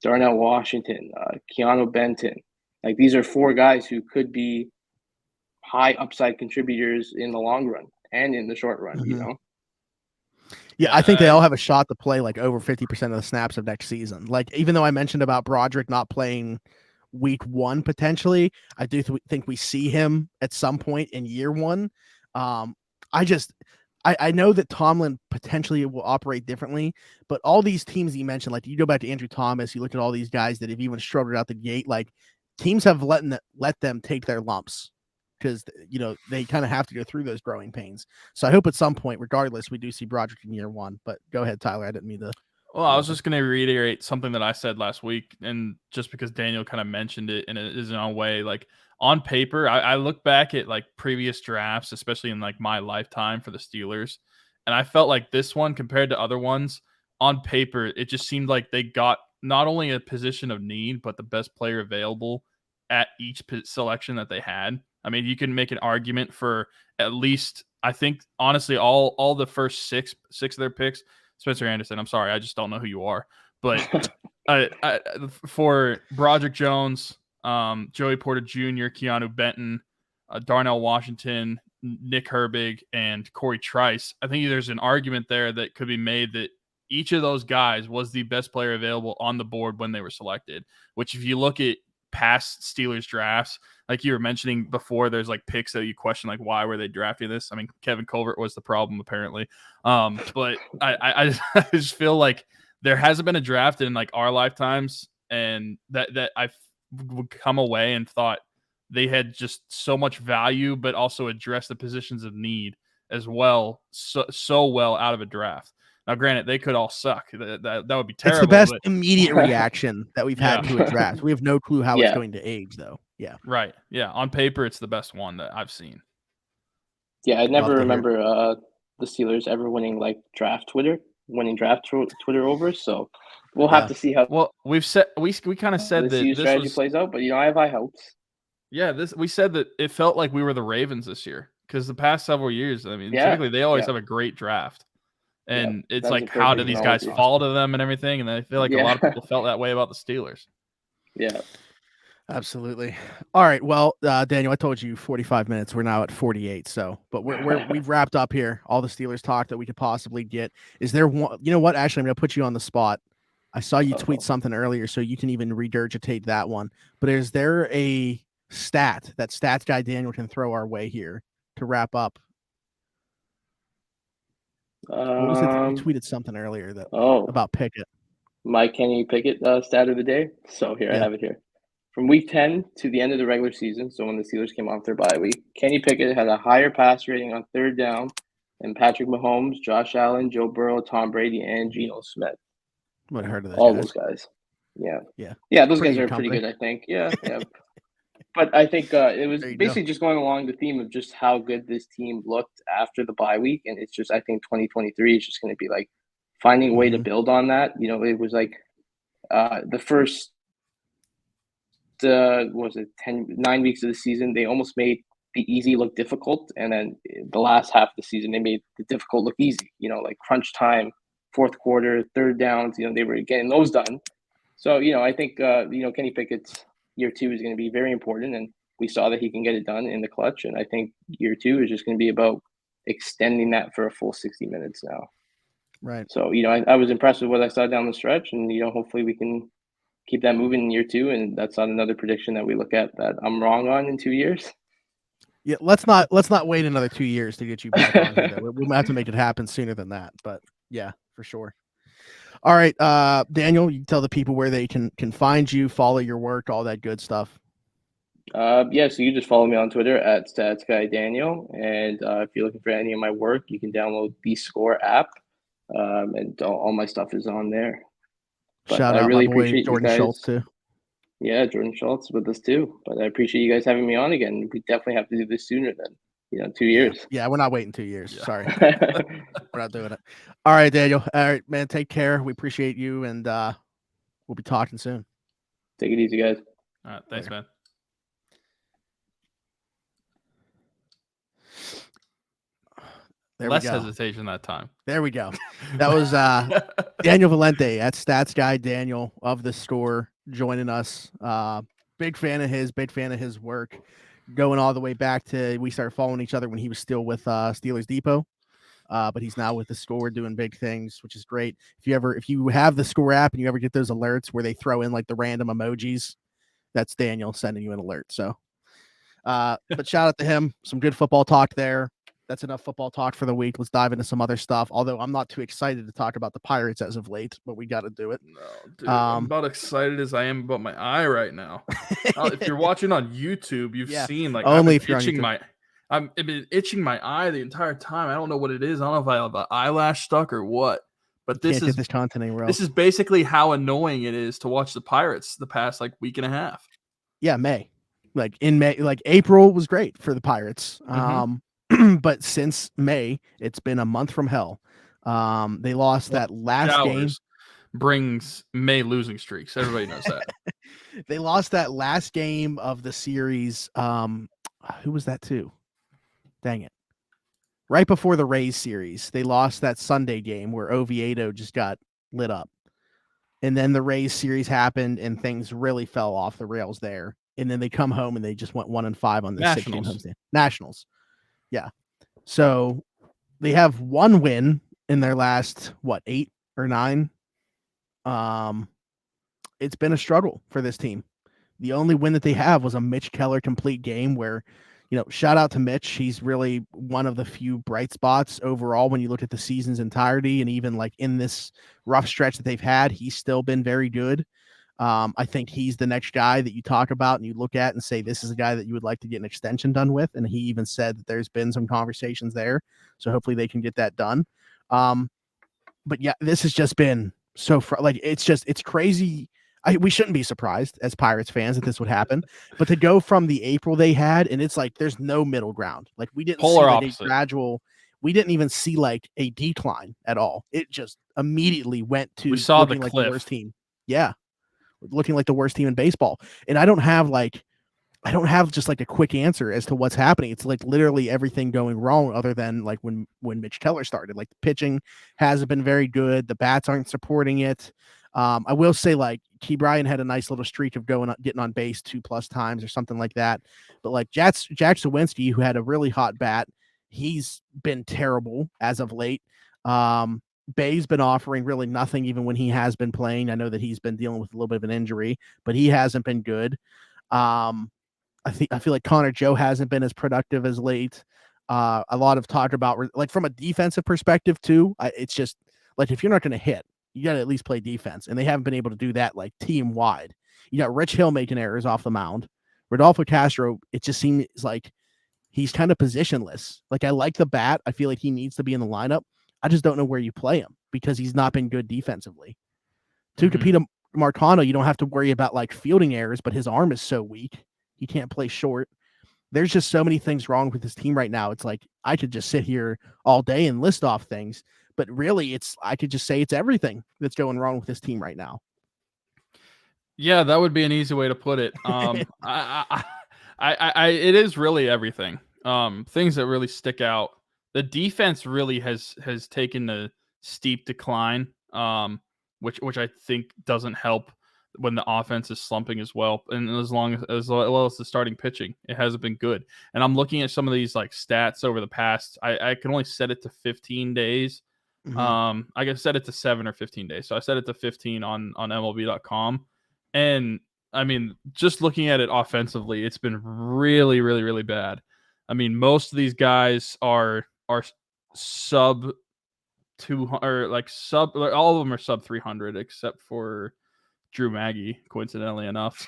Darnell Washington, Keanu Benton. Like these are 4 guys who could be high upside contributors in the long run and in the short run. Yeah, I think they all have a shot to play like over 50% of the snaps of next season. Like, even though I mentioned about Broderick not playing week 1 potentially, I do think we see him at some point in year 1. I know that Tomlin potentially will operate differently, but all these teams you mentioned, like you go back to Andrew Thomas, you look at all these guys that have even struggled out the gate, like teams have let them take their lumps because they kind of have to go through those growing pains. So I hope at some point, regardless, we do see Broderick in year 1. But go ahead, Tyler. I didn't mean to. Well, I was just going to reiterate something that I said last week, and just because Daniel kind of mentioned it in his own way, like on paper, I look back at like previous drafts, especially in like my lifetime for the Steelers, and I felt like this one compared to other ones, on paper, it just seemed like they got not only a position of need, but the best player available at each selection that they had. I mean, you can make an argument for at least, I think, honestly, all the first six of their picks. Spencer Anderson, I'm sorry, I just don't know who you are. But for Broderick Jones, Joey Porter Jr., Keanu Benton, Darnell Washington, Nick Herbig, and Corey Trice, I think there's an argument there that could be made that each of those guys was the best player available on the board when they were selected, which if you look at past Steelers drafts, like you were mentioning before, there's like picks that you question, like why were they drafting this? I mean, Kevin Colbert was the problem apparently. But I just feel like there hasn't been a draft in like our lifetimes, and that I would come away and thought they had just so much value, but also addressed the positions of need as well, so well out of a draft. Now, granted, they could all suck. That would be terrible. It's the best immediate reaction that we've had to a draft. We have no clue how Yeah. it's going to age, though. Yeah. Right. Yeah. On paper, it's the best one that I've seen. Yeah, I Love never to hear remember the Steelers ever winning like winning draft Twitter over. So we'll have to see how Well, we kind of said the that strategy plays out. But I have high hopes. Yeah, we said that it felt like we were the Ravens this year because the past several years, I mean, typically they always have a great draft. And it's that's like, a how do perfect these guys analogy. fall to them and everything? And I feel like a lot of people felt that way about the Steelers. Yeah. Absolutely. All right. Well, Daniel, I told you 45 minutes. We're now at 48. So, but we've wrapped up here. All the Steelers talk that we could possibly get. Is there one? You know what? Actually, I'm going to put you on the spot. I saw you tweet something earlier, so you can even regurgitate that one. But is there a stat that stats guy Daniel can throw our way here to wrap up? What was it? You tweeted something earlier about Pickett. My Kenny Pickett stat of the day. So here I have it here. From week 10 to the end of the regular season, so when the Steelers came off their bye week, Kenny Pickett had a higher pass rating on third down than Patrick Mahomes, Josh Allen, Joe Burrow, Tom Brady, and Geno Smith. What heard of those all guys. those guys? Yeah. Those Pretty guys are company. pretty good, I think. Yeah. But I think it was basically just going along the theme of just how good this team looked after the bye week, and it's just I think 2023 is just going to be like finding a way to build on that. It was like the first. Was it 9 weeks of the season? They almost made the easy look difficult, and then the last half of the season they made the difficult look easy. Like crunch time, fourth quarter, third downs. They were getting those done. So I think Kenny Pickett's year 2 is going to be very important, and we saw that he can get it done in the clutch. And I think year 2 is just going to be about extending that for a full 60 minutes now. Right. So, I was impressed with what I saw down the stretch, and, hopefully we can keep that moving in year 2. And that's not another prediction that we look at that I'm wrong on in 2 years. Yeah, let's not wait another 2 years to get you back on here. Though. We might have to make it happen sooner than that. But yeah, for sure. All right, Daniel, you tell the people where they can find you, follow your work, all that good stuff. So you just follow me on Twitter at StatsGuyDaniel, and if you're looking for any of my work, you can download the Score app, and all my stuff is on there. But Shout I out really my boy appreciate Jordan you guys. Schultz too. Yeah, Jordan Schultz with us too. But I appreciate you guys having me on again. We definitely have to do this sooner than 2 years. Yeah, we're not waiting 2 years. Yeah. Sorry, we're not doing it. All right, Daniel. All right, man. Take care. We appreciate you, and we'll be talking soon. Take it easy, guys. All right, thanks, man. Less hesitation that time. There we go. That was Daniel Valente at Stats Guy Daniel of The Score joining us. Big fan of his work, going all the way back to we started following each other when he was still with Steelers Depot. But he's now with The Score doing big things, which is great. If you have the Score app and you ever get those alerts where they throw in like the random emojis, that's Daniel sending you an alert. So, but shout out to him. Some good football talk there. That's enough football talk for the week. Let's dive into some other stuff. Although I'm not too excited to talk about the Pirates as of late, but we got to do it. No, dude, I'm about excited as I am about my eye right now. If you're watching on YouTube, you've seen like only I've been itching my eye the entire time. I don't know what it is. I don't know if I have an eyelash stuck or what. But this is this content anywhere else. This is basically how annoying it is to watch the Pirates the past like week and a half. Yeah, May. Like in May, like April was great for the Pirates. But since May, it's been a month from hell. They lost that last game. Brings May losing streaks. Everybody knows that. They lost that last game of the series. Who was that to? Dang it. Right before the Rays series, they lost that Sunday game where Oviedo just got lit up. And then the Rays series happened and things really fell off the rails there. And then they come home and they just went 1-5 on the 6-game homestand. Nationals. Yeah. So they have one win in their last, 8 or 9? It's been a struggle for this team. The only win that they have was a Mitch Keller complete game where, shout out to Mitch. He's really one of the few bright spots overall when you look at the season's entirety. And even like in this rough stretch that they've had, he's still been very good. I think he's the next guy that you talk about and you look at and say, this is a guy that you would like to get an extension done with. And he even said that there's been some conversations there. So hopefully they can get that done. But yeah, this has just been so it's crazy. We shouldn't be surprised as Pirates fans that this would happen, but to go from the April they had, and it's like, there's no middle ground. Like we didn't see like a gradual, we didn't even see like a decline at all. It just immediately went to we saw the like cliff. The worst team. Yeah. Looking like the worst team in baseball. And I don't have just like a quick answer as to what's happening. It's like literally everything going wrong other than like when Mitch Keller started. Like the pitching hasn't been very good. The bats aren't supporting it. I will say like Key Bryan had a nice little streak of getting on base 2+ times or something like that. But like Jack Sawinski, who had a really hot bat, he's been terrible as of late. Bay's been offering really nothing even when he has been playing. I know that he's been dealing with a little bit of an injury, but he hasn't been good. I feel like Connor Joe hasn't been as productive as late. A lot of talk about like from a defensive perspective too. It's just like, if you're not going to hit, you got to at least play defense. And they haven't been able to do that like team wide. You got Rich Hill making errors off the mound. Rodolfo Castro, it just seems like he's kind of positionless. Like I like the bat. I feel like he needs to be in the lineup. I just don't know where you play him because he's not been good defensively. Tucupita Marcano, you don't have to worry about like fielding errors, but his arm is so weak. He can't play short. There's just so many things wrong with this team right now. It's like I could just sit here all day and list off things, but really I could just say it's everything that's going wrong with this team right now. Yeah, that would be an easy way to put it. It is really everything. Things that really stick out. The defense really has taken a steep decline, which I think doesn't help when the offense is slumping as well, and as well as the starting pitching, it hasn't been good. And I'm looking at some of these like stats over the past. I can only set it to 15 days. I can set it to 7 or 15 days. So I set it to 15 on MLB.com, and I mean, just looking at it offensively, it's been really, really, really bad. I mean, most of these guys are sub 200, or like all of them are sub 300 except for Drew Maggie, coincidentally enough,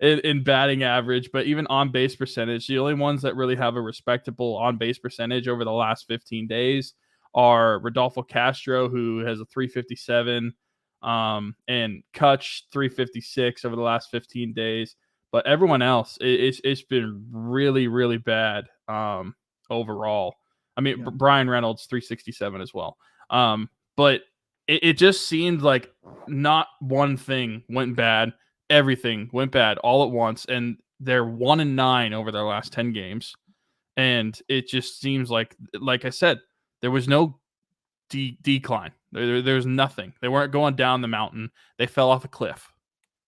in batting average. But even on base percentage, the only ones that really have a respectable on base percentage over the last 15 days are Rodolfo Castro, who has a 357, and Kutch 356 over the last 15 days. But everyone else, it's been really, really bad overall. I mean, Brian Reynolds 367 as well. But it just seemed like not one thing went bad. Everything went bad all at once. And they're 1-9 over their last 10 games. And it just seems like I said, there was no decline. There's nothing. They weren't going down the mountain. They fell off a cliff.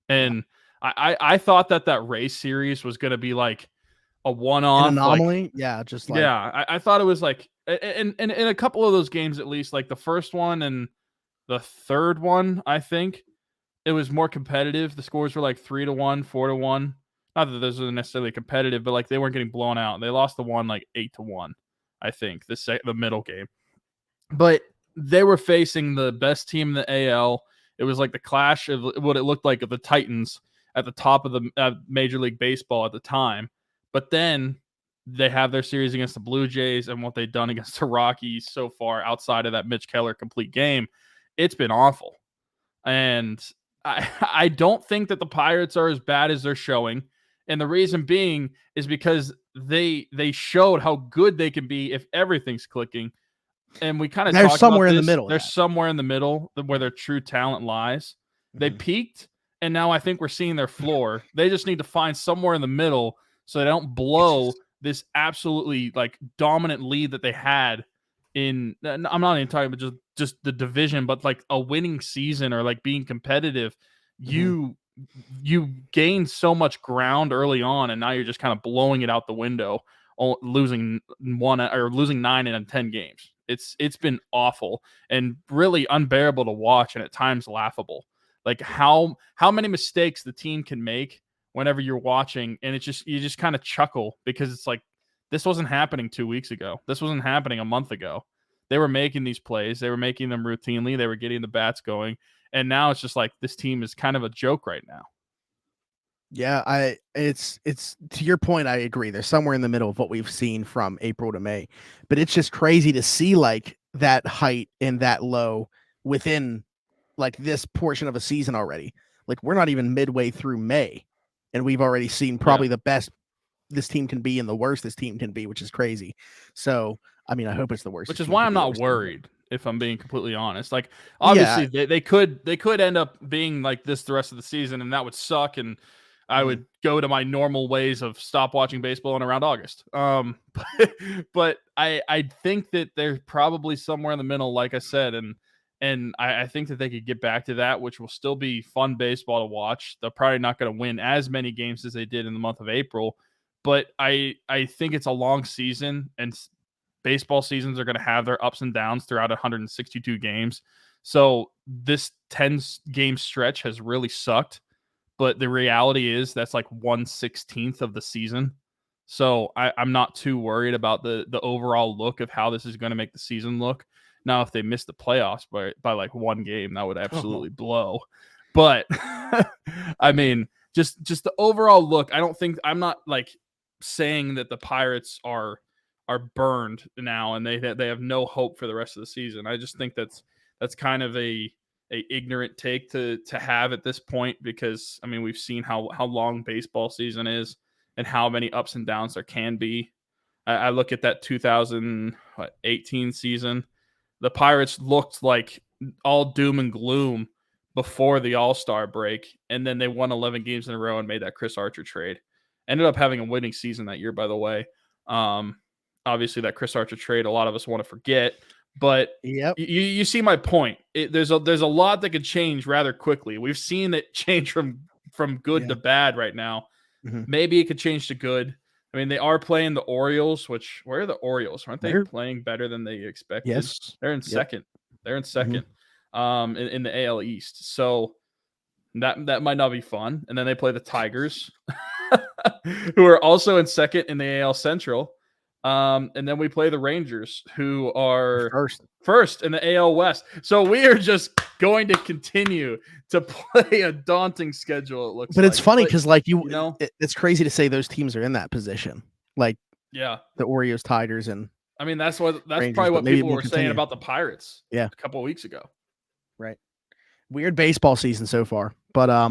And I thought that race series was going to be like a one-off. An anomaly? I thought it was like, and in a couple of those games, at least, like the first one and the third one, I think it was more competitive. The scores were like 3-1, 4-1. Not that those are necessarily competitive, but like they weren't getting blown out. They lost the one like 8-1, I think, the middle game. But they were facing the best team in the AL. It was like the clash of what it looked like of the Titans at the top of the Major League Baseball at the time. But then they have their series against the Blue Jays, and what they've done against the Rockies so far outside of that Mitch Keller complete game, it's been awful. And I don't think that the Pirates are as bad as they're showing. And the reason being is because they showed how good they can be if everything's clicking. And we kind of talked somewhere about in the middle. There's somewhere in the middle where their true talent lies. They peaked, and now I think we're seeing their floor. They just need to find somewhere in the middle so they don't blow this absolutely like dominant lead that they had in. I'm not even talking about just the division, but like a winning season or like being competitive. You gain so much ground early on, and now you're just kind of blowing it out the window, losing 9 in 10 games. It's been awful and really unbearable to watch, and at times laughable. Like how many mistakes the team can make whenever you're watching, and you just kind of chuckle because it's like, this wasn't happening 2 weeks ago. This wasn't happening a month ago. They were making these plays. They were making them routinely. They were getting the bats going. And now it's just like, this team is kind of a joke right now. Yeah, it's to your point, I agree. They're somewhere in the middle of what we've seen from April to May. But it's just crazy to see like that height and that low within like this portion of a season already. Like we're not even midway through May, and we've already seen probably the best this team can be and the worst this team can be, which is crazy. So, I mean, I hope it's the worst. Which is why I'm not worried, if I'm being completely honest. Like, obviously, they could end up being like this the rest of the season, and that would suck, and I would go to my normal ways of stop watching baseball in around August. But I think that they're probably somewhere in the middle, like I said, and I think that they could get back to that, which will still be fun baseball to watch. They're probably not going to win as many games as they did in the month of April, but I think it's a long season, and baseball seasons are going to have their ups and downs throughout 162 games. So this 10-game stretch has really sucked. But the reality is that's like 1/16 of the season. So I'm not too worried about the overall look of how this is going to make the season look. Now, if they miss the playoffs by like one game, that would absolutely blow. But I mean, just the overall look, I'm not like saying that the Pirates are burned now and they have no hope for the rest of the season. I just think that's kind of a ignorant take to have at this point, because I mean, we've seen how long baseball season is and how many ups and downs there can be. I look at that 2018 season. The Pirates looked like all doom and gloom before the All-Star break, and then they won 11 games in a row and made that Chris Archer trade. Ended up having a winning season that year, by the way. Obviously, that Chris Archer trade, a lot of us want to forget, But Yep. you see my point. There's a lot that could change rather quickly. We've seen it change from good to bad right now. Mm-hmm. Maybe it could change to good. I mean, they are playing the Orioles, which where are the Orioles? Aren't they playing better than they expected? Yes. They're in second. They're in second in the AL East. So that might not be fun. And then they play the Tigers, who are also in second in the AL Central. And then we play the Rangers, who are first in the AL West. So we are just going to continue to play a daunting schedule. It looks, but it's funny because like you know, it's crazy to say those teams are in that position. Like the Orioles, Tigers, and I mean that's Rangers, probably what people were saying about the Pirates. A couple of weeks ago. Right. Weird baseball season so far, but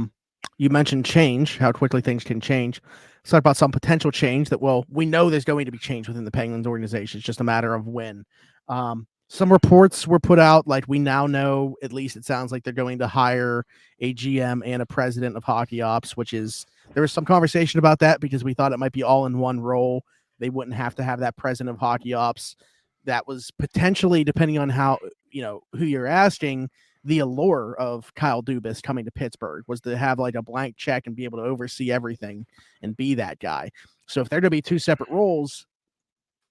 you mentioned change, how quickly things can change. Let's talk about some potential change that, well, we know there's going to be change within the Penguins organization. It's just a matter of when. Some reports were put out, like we now know, at least it sounds like they're going to hire a GM and a president of hockey ops, which is, there was some conversation about that because we thought it might be all in one role. They wouldn't have to have that president of hockey ops. That was potentially, depending on how, who you're asking, the allure of Kyle Dubas coming to Pittsburgh was to have like a blank check and be able to oversee everything and be that guy. So if they're to be two separate roles,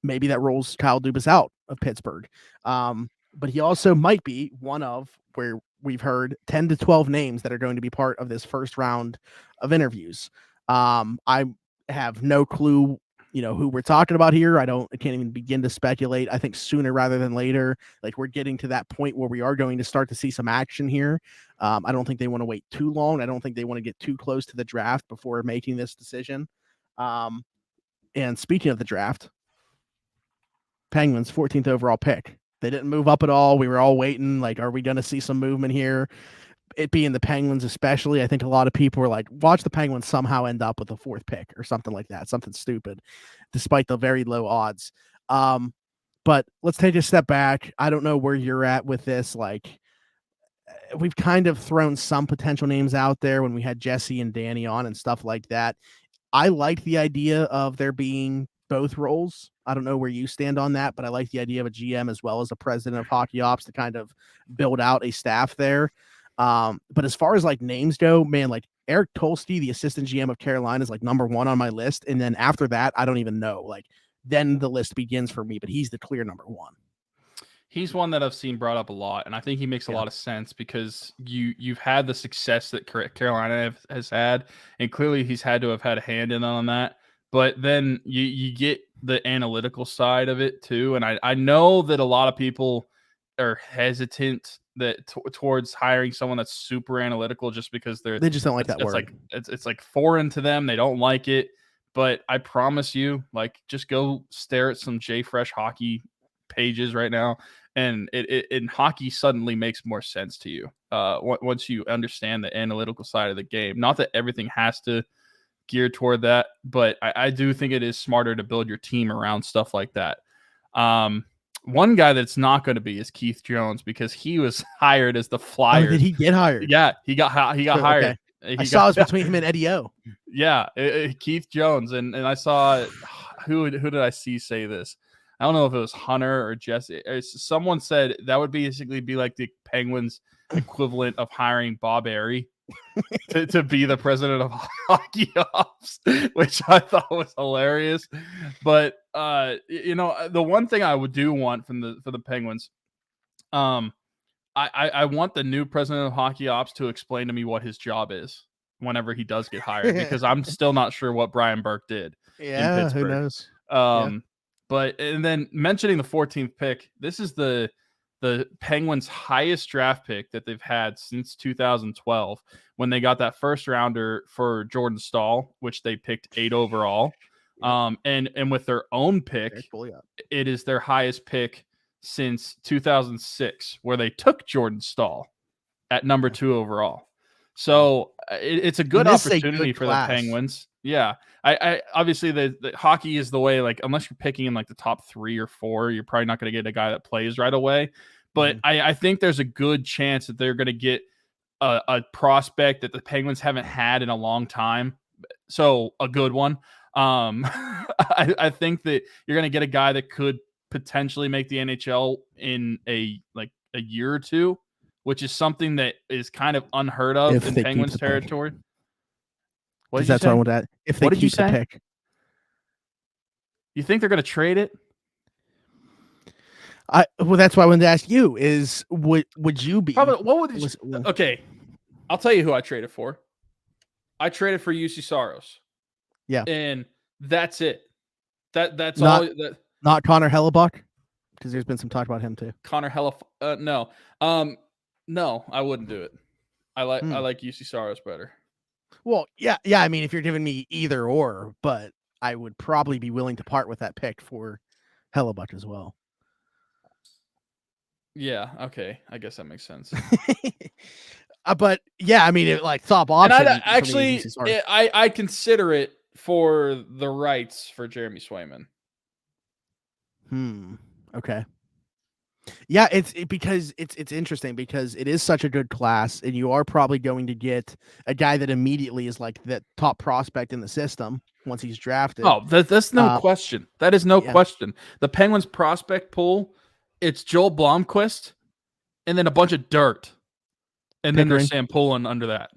maybe that rolls Kyle Dubas out of Pittsburgh. But he also might be one of, where we've heard, 10 to 12 names that are going to be part of this first round of interviews. I have no clue, who we're talking about here. I can't even begin to speculate. I think sooner rather than later, like we're getting to that point where we are going to start to see some action here. I don't think they want to wait too long. I don't think they want to get too close to the draft before making this decision. And speaking of the draft, Penguins 14th overall pick. They didn't move up at all. We were all waiting. Like, are we going to see some movement here? It being the Penguins, especially, I think a lot of people were like, watch the Penguins somehow end up with the 4th pick or something like that. Something stupid, despite the very low odds. But let's take a step back. I don't know where you're at with this. Like, we've kind of thrown some potential names out there when we had Jesse and Danny on and stuff like that. I like the idea of there being both roles. I don't know where you stand on that, but I like the idea of a GM as well as a president of hockey ops to kind of build out a staff there. But as far as like names go, man, like Eric Tolsky, the assistant GM of Carolina, is like number 1 on my list. And then after that, I don't even know. Like then the list begins for me, but he's the clear number 1. He's one that I've seen brought up a lot, and I think he makes a lot of sense because you've had the success that Carolina has had, and clearly he's had to have had a hand in on that. But then you get the analytical side of it too, and I know that a lot of people are hesitant towards hiring someone that's super analytical just because they just don't like that word. Like it's like foreign to them. They don't like it. But I promise you, like, just go stare at some JFresh hockey pages right now, and it hockey suddenly makes more sense to you once you understand the analytical side of the game. Not that everything has to gear toward that, but I do think it is smarter to build your team around stuff like that. One guy that's not going to be is Keith Jones, because he was hired as the flyer. Oh, did he get hired? Yeah, he got hired. Okay. I saw it was between him and Eddie O. Yeah, Keith Jones, and I saw who did I see say this? I don't know if it was Hunter or Jesse. Someone said that would basically be like the Penguins' equivalent of hiring Bob Airey to be the president of hockey ops, which I thought was hilarious. But the one thing I would do want for the Penguins, I want the new president of hockey ops to explain to me what his job is whenever he does get hired, because I'm still not sure what Brian Burke did. Yeah, who knows? But and then mentioning the 14th pick, this is the Penguins' highest draft pick that they've had since 2012, when they got that first rounder for Jordan Staal, which they picked 8 overall. And with their own pick, it is their highest pick since 2006, where they took Jordan Staal at number 2 overall. So it's a good opportunity for the Penguins. Yeah. I obviously the hockey is the way, like, unless you're picking in like the top 3 or 4, you're probably not going to get a guy that plays right away. But I think there's a good chance that they're going to get a prospect that the Penguins haven't had in a long time. So a good one. I think that you're going to get a guy that could potentially make the NHL in a year or two, which is something that is kind of unheard of If in they keep Penguins the pick. territory. What did Because you that's what I say? want to add. If they What did you keep the say? pick. You think they're going to trade it? Well, that's why I wanted to ask you is would you be Probably. What would you? Okay, I'll tell you who I traded for. I traded for UC Saros. Yeah, and that's it. That's not, all. That not Connor Hellebuck, because there's been some talk about him too. Connor no, no, I wouldn't do it. I like UC Saros better. Well, yeah. I mean, if you're giving me either or, but I would probably be willing to part with that pick for Hellebuck as well. Yeah, okay. I guess that makes sense. But yeah, I mean, top option. And I consider it for the rights for Jeremy Swayman. Okay. Yeah, because it's interesting because it is such a good class, and you are probably going to get a guy that immediately is like the top prospect in the system once he's drafted. Oh, that's no question. That is no question. The Penguins prospect pool, it's Joel Blomqvist, and then a bunch of dirt, and then there's Sam Poulin under that.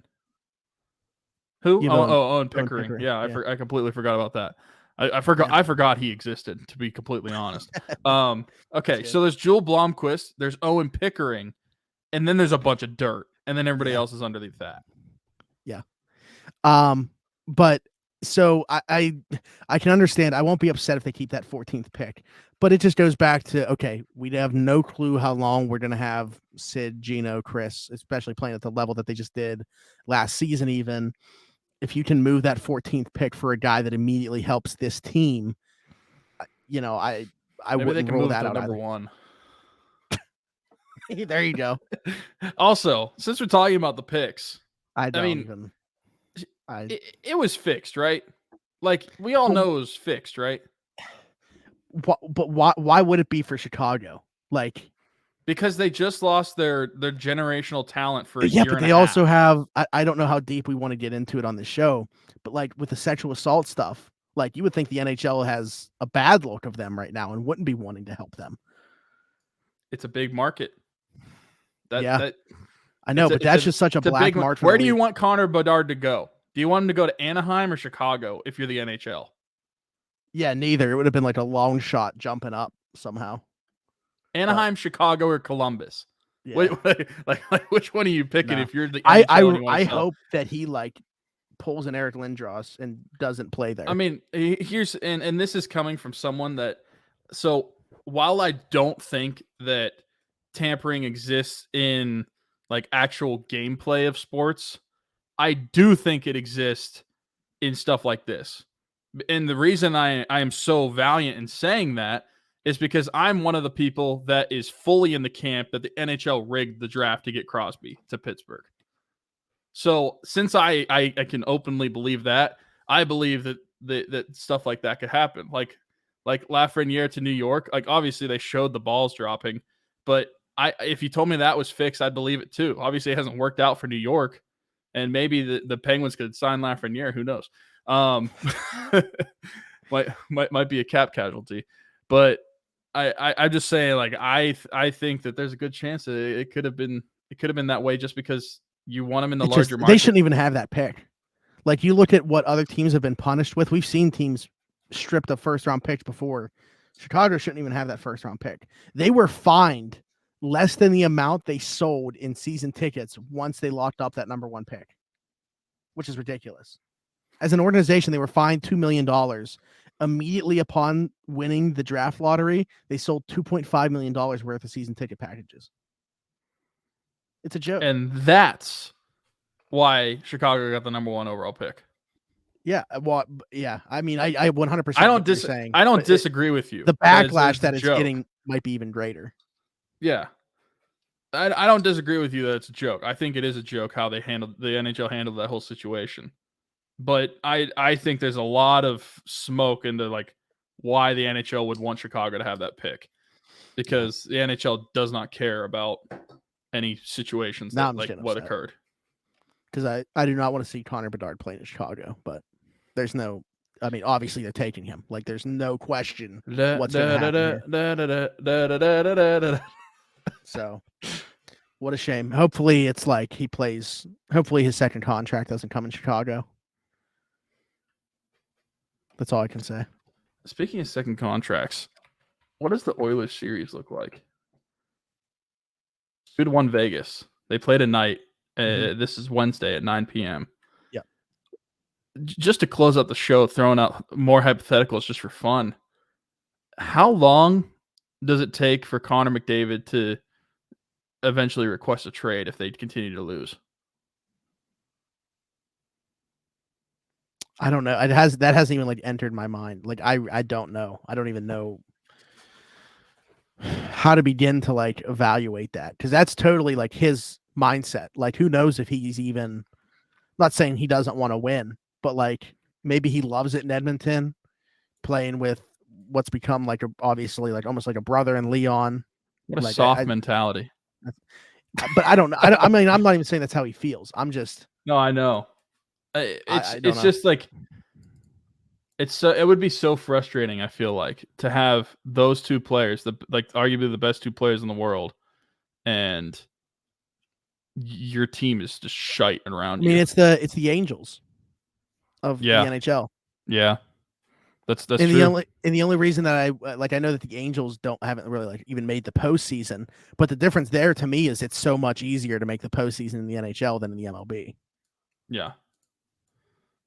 Who? And Pickering. Yeah, I completely forgot about that. I forgot he existed, to be completely honest. Okay, so there's Joel Blomqvist, there's Owen Pickering, and then there's a bunch of dirt, and then everybody else is underneath that. Yeah. But so I can understand. I won't be upset if they keep that 14th pick, but it just goes back to, okay, we have no clue how long we're going to have Sid, Gino, Chris, especially playing at the level that they just did last season. Even if you can move that 14th pick for a guy that immediately helps this team, I wouldn't rule that out. Number one. There you go. Also, since we're talking about the picks, it was fixed, right? Like, we all know it was fixed, right? But why would it be for Chicago? Like, because they just lost their generational talent for a year. But they also have, I don't know how deep we want to get into it on the show, but like with the sexual assault stuff, like you would think the NHL has a bad look of them right now and wouldn't be wanting to help them. It's a big market. I know, but that's just such a black market. Where do you want Connor Bedard to go? Do you want him to go to Anaheim or Chicago if you're the NHL? Yeah, neither. It would have been like a long shot jumping up somehow. Anaheim, Chicago, or Columbus? Yeah. Like which one are you picking if you're the NHL? I hope that he pulls an Eric Lindros and doesn't play there. I mean, here's and this is coming from someone that, so while I don't think that tampering exists in like actual gameplay of sports, I do think it exists in stuff like this. And the reason I am so valiant in saying that is because I'm one of the people that is fully in the camp that the NHL rigged the draft to get Crosby to Pittsburgh. So since I can openly believe that, I believe that stuff like that could happen. Like Lafreniere to New York, like obviously they showed the balls dropping, but if you told me that was fixed, I'd believe it too. Obviously it hasn't worked out for New York, and maybe the Penguins could sign Lafreniere. Who knows? Might be a cap casualty, but I'm just saying, like, I think that there's a good chance that it could have been that way just because you want them in the larger market. They shouldn't even have that pick. Like, you look at what other teams have been punished with. We've seen teams stripped of first-round picks before. Chicago shouldn't even have that first-round pick. They were fined less than the amount they sold in season tickets once they locked up that number one pick, which is ridiculous. As an organization, they were fined $2 million. Immediately upon winning the draft lottery, they sold $2.5 million worth of season ticket packages. It's a joke. And that's why Chicago got the number one overall pick. Yeah. Well, yeah. I mean, I 100%. I don't disagree with you. The backlash that it's getting might be even greater. Yeah. I don't disagree with you that it's a joke. I think it is a joke how the NHL handled that whole situation. But I think there's a lot of smoke into like why the NHL would want Chicago to have that pick, because the NHL does not care about any situations that like what occurred. Because I do not want to see Connor Bedard playing in Chicago, but there's no I mean, obviously they're taking him. Like, there's no question Da, what's da, going to da, happen da, here. da, da, da, da, da, da, da, da. So, what a shame. Hopefully, it's like he plays. Hopefully, his second contract doesn't come in Chicago. That's all I can say. Speaking of second contracts, what does the Oilers series look like? 2-1 Vegas. They played a night. This is Wednesday at 9 p.m. Yeah. Just to close out the show, throwing out more hypotheticals just for fun. How long does it take for Connor McDavid to eventually request a trade if they continue to lose? I don't know. That hasn't even like entered my mind. Like I don't know. I don't even know how to begin to like evaluate that, because that's totally like his mindset. Like, who knows if he's even, I'm not saying he doesn't want to win, but like maybe he loves it in Edmonton, playing with what's become like obviously like almost like a brother in Leon. What a Like soft mentality. But I don't know. I mean, I'm not even saying that's how he feels. I'm just. No, I know. I don't It's know. just like it would be so frustrating, I feel like, to have those two players, like arguably the best two players in the world, and your team is just shite around I mean, you. it's the Angels of the NHL. Yeah. That's and true. The only reason that I know that the Angels haven't really like even made the postseason, but the difference there to me is it's so much easier to make the postseason in the NHL than in the MLB. Yeah.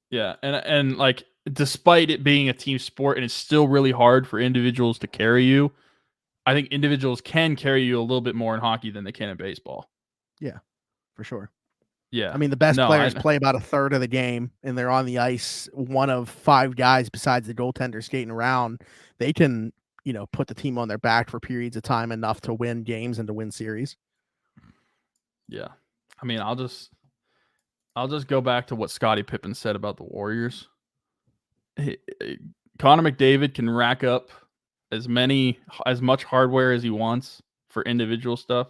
Yeah, and like despite it being a team sport and it's still really hard for individuals to carry you, I think individuals can carry you a little bit more in hockey than they can in baseball. Yeah, for sure. Yeah. I mean, the best players play about a third of the game, and they're on the ice. One of five guys besides the goaltender skating around. They can, put the team on their back for periods of time enough to win games and to win series. Yeah. I mean, I'll just go back to what Scottie Pippen said about the Warriors. Connor McDavid can rack up as much hardware as he wants for individual stuff,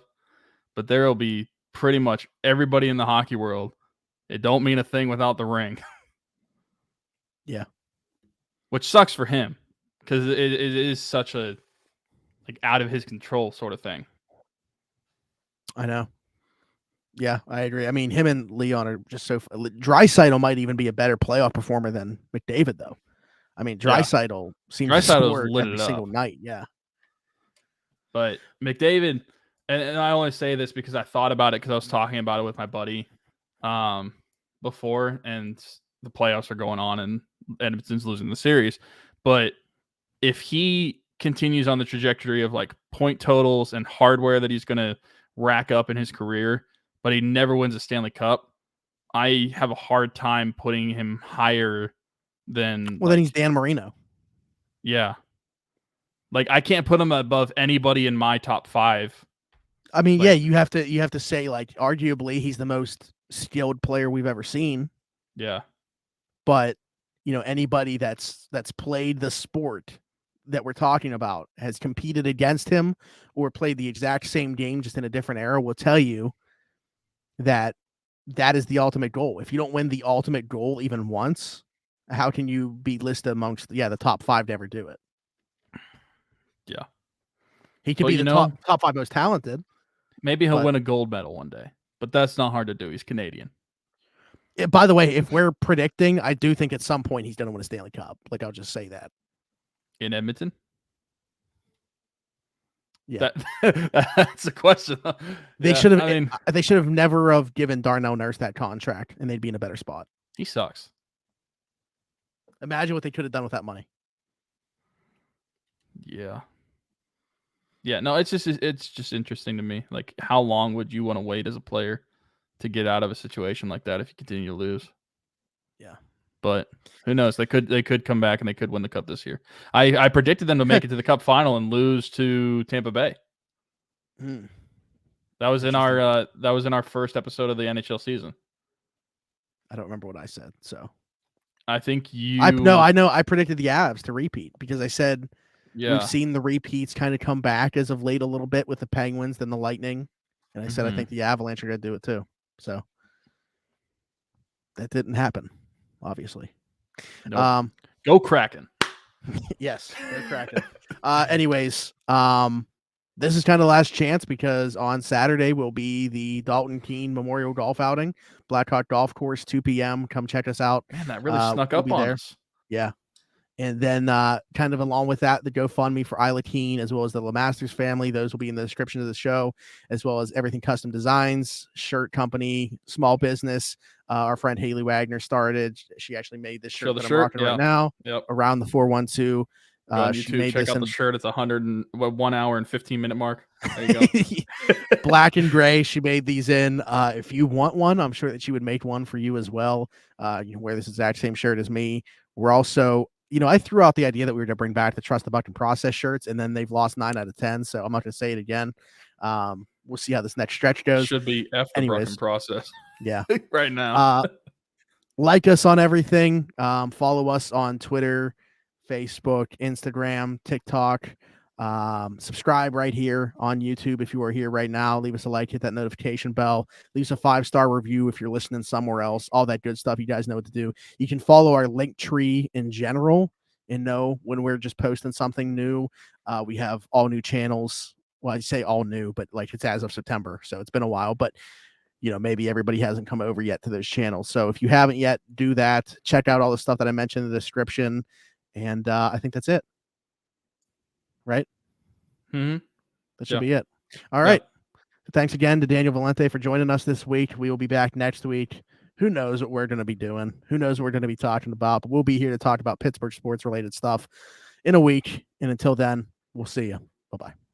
but there will be pretty much everybody in the hockey world. It don't mean a thing without the ring. Yeah. Which sucks for him, because it is such a like out of his control sort of thing. I know. Yeah, I agree. I mean, him and Leon are just so. Draisaitl might even be a better playoff performer than McDavid, though. I mean, Draisaitl seems to score every single night. Yeah. But McDavid, and I only say this because I thought about it because I was talking about it with my buddy before, and the playoffs are going on and Edmonton's losing the series. But if he continues on the trajectory of like point totals and hardware that he's going to rack up in his career, but he never wins a Stanley Cup, I have a hard time putting him higher than. Well, then he's Dan Marino. Yeah. Like, I can't put him above anybody in my top 5. I mean, yeah, you have to say, like, arguably he's the most skilled player we've ever seen. Yeah. But, anybody that's played the sport that we're talking about, has competed against him or played the exact same game just in a different era, will tell you that is the ultimate goal. If you don't win the ultimate goal even once, how can you be listed amongst the top 5 to ever do it? Yeah. He could be the top 5 most talented. Maybe he'll win a gold medal one day, but that's not hard to do. He's Canadian. By the way, if we're predicting, I do think at some point he's going to win a Stanley Cup. Like, I'll just say that. In Edmonton? Yeah. That's a question. They should have. They should have never have given Darnell Nurse that contract, and they'd be in a better spot. He sucks. Imagine what they could have done with that money. Yeah. Yeah, no, it's just interesting to me. Like, how long would you want to wait as a player to get out of a situation like that if you continue to lose? Yeah. But who knows? They could come back and they could win the Cup this year. I predicted them to make it to the Cup final and lose to Tampa Bay. That was in our first episode of the NHL season. I don't remember what I said, so I think I know I predicted the Avs to repeat because I said we've seen the repeats kind of come back as of late a little bit with the Penguins, then the Lightning, and I said I think the Avalanche are going to do it too. So that didn't happen, obviously. Nope. Go Kraken. Yes, go Kraken. Anyways, this is kind of last chance because on Saturday will be the Dalton Keene Memorial Golf Outing, Blackhawk Golf Course, 2 p.m. Come check us out. Man, that really snuck we'll up be on there. us. Yeah. And then kind of along with that, the GoFundMe for Isla Keene, as well as the LeMasters family. Those will be in the description of the show, as well as Everything Custom Designs, shirt company, small business. Our friend Haley Wagner started. She actually made this shirt that I'm rocking right now. Around the 412. Go on YouTube, check out the shirt. It's 1 hour and 15-minute mark. There you go. Black and gray. She made these in. If you want one, I'm sure that she would make one for you as well. You can wear this exact same shirt as me. We're also, I threw out the idea that we were to bring back the Trust the Buck and Process shirts, and then they've lost 9 out of 10. So I'm not going to say it again. We'll see how this next stretch goes. Should be F the Buck and Process. Yeah. Right now. Like us on everything. Follow us on Twitter, Facebook, Instagram, TikTok. Subscribe right here on YouTube if you are here right now. Leave us a like, hit that notification bell, leave us a 5-star review if you're listening somewhere else. All that good stuff. You guys know what to do. You can follow our link tree in general and know when we're just posting something new. We have all new channels. Well, I say all new, but like it's as of September, so it's been a while, but maybe everybody hasn't come over yet to those channels. So if you haven't yet, do that. Check out all the stuff that I mentioned in the description. And I think that's it. Right? Mm-hmm. That should be it. All right. Thanks again to Daniel Valente for joining us this week. We will be back next week. Who knows what we're going to be doing? Who knows what we're going to be talking about? But we'll be here to talk about Pittsburgh sports-related stuff in a week. And until then, we'll see you. Bye-bye.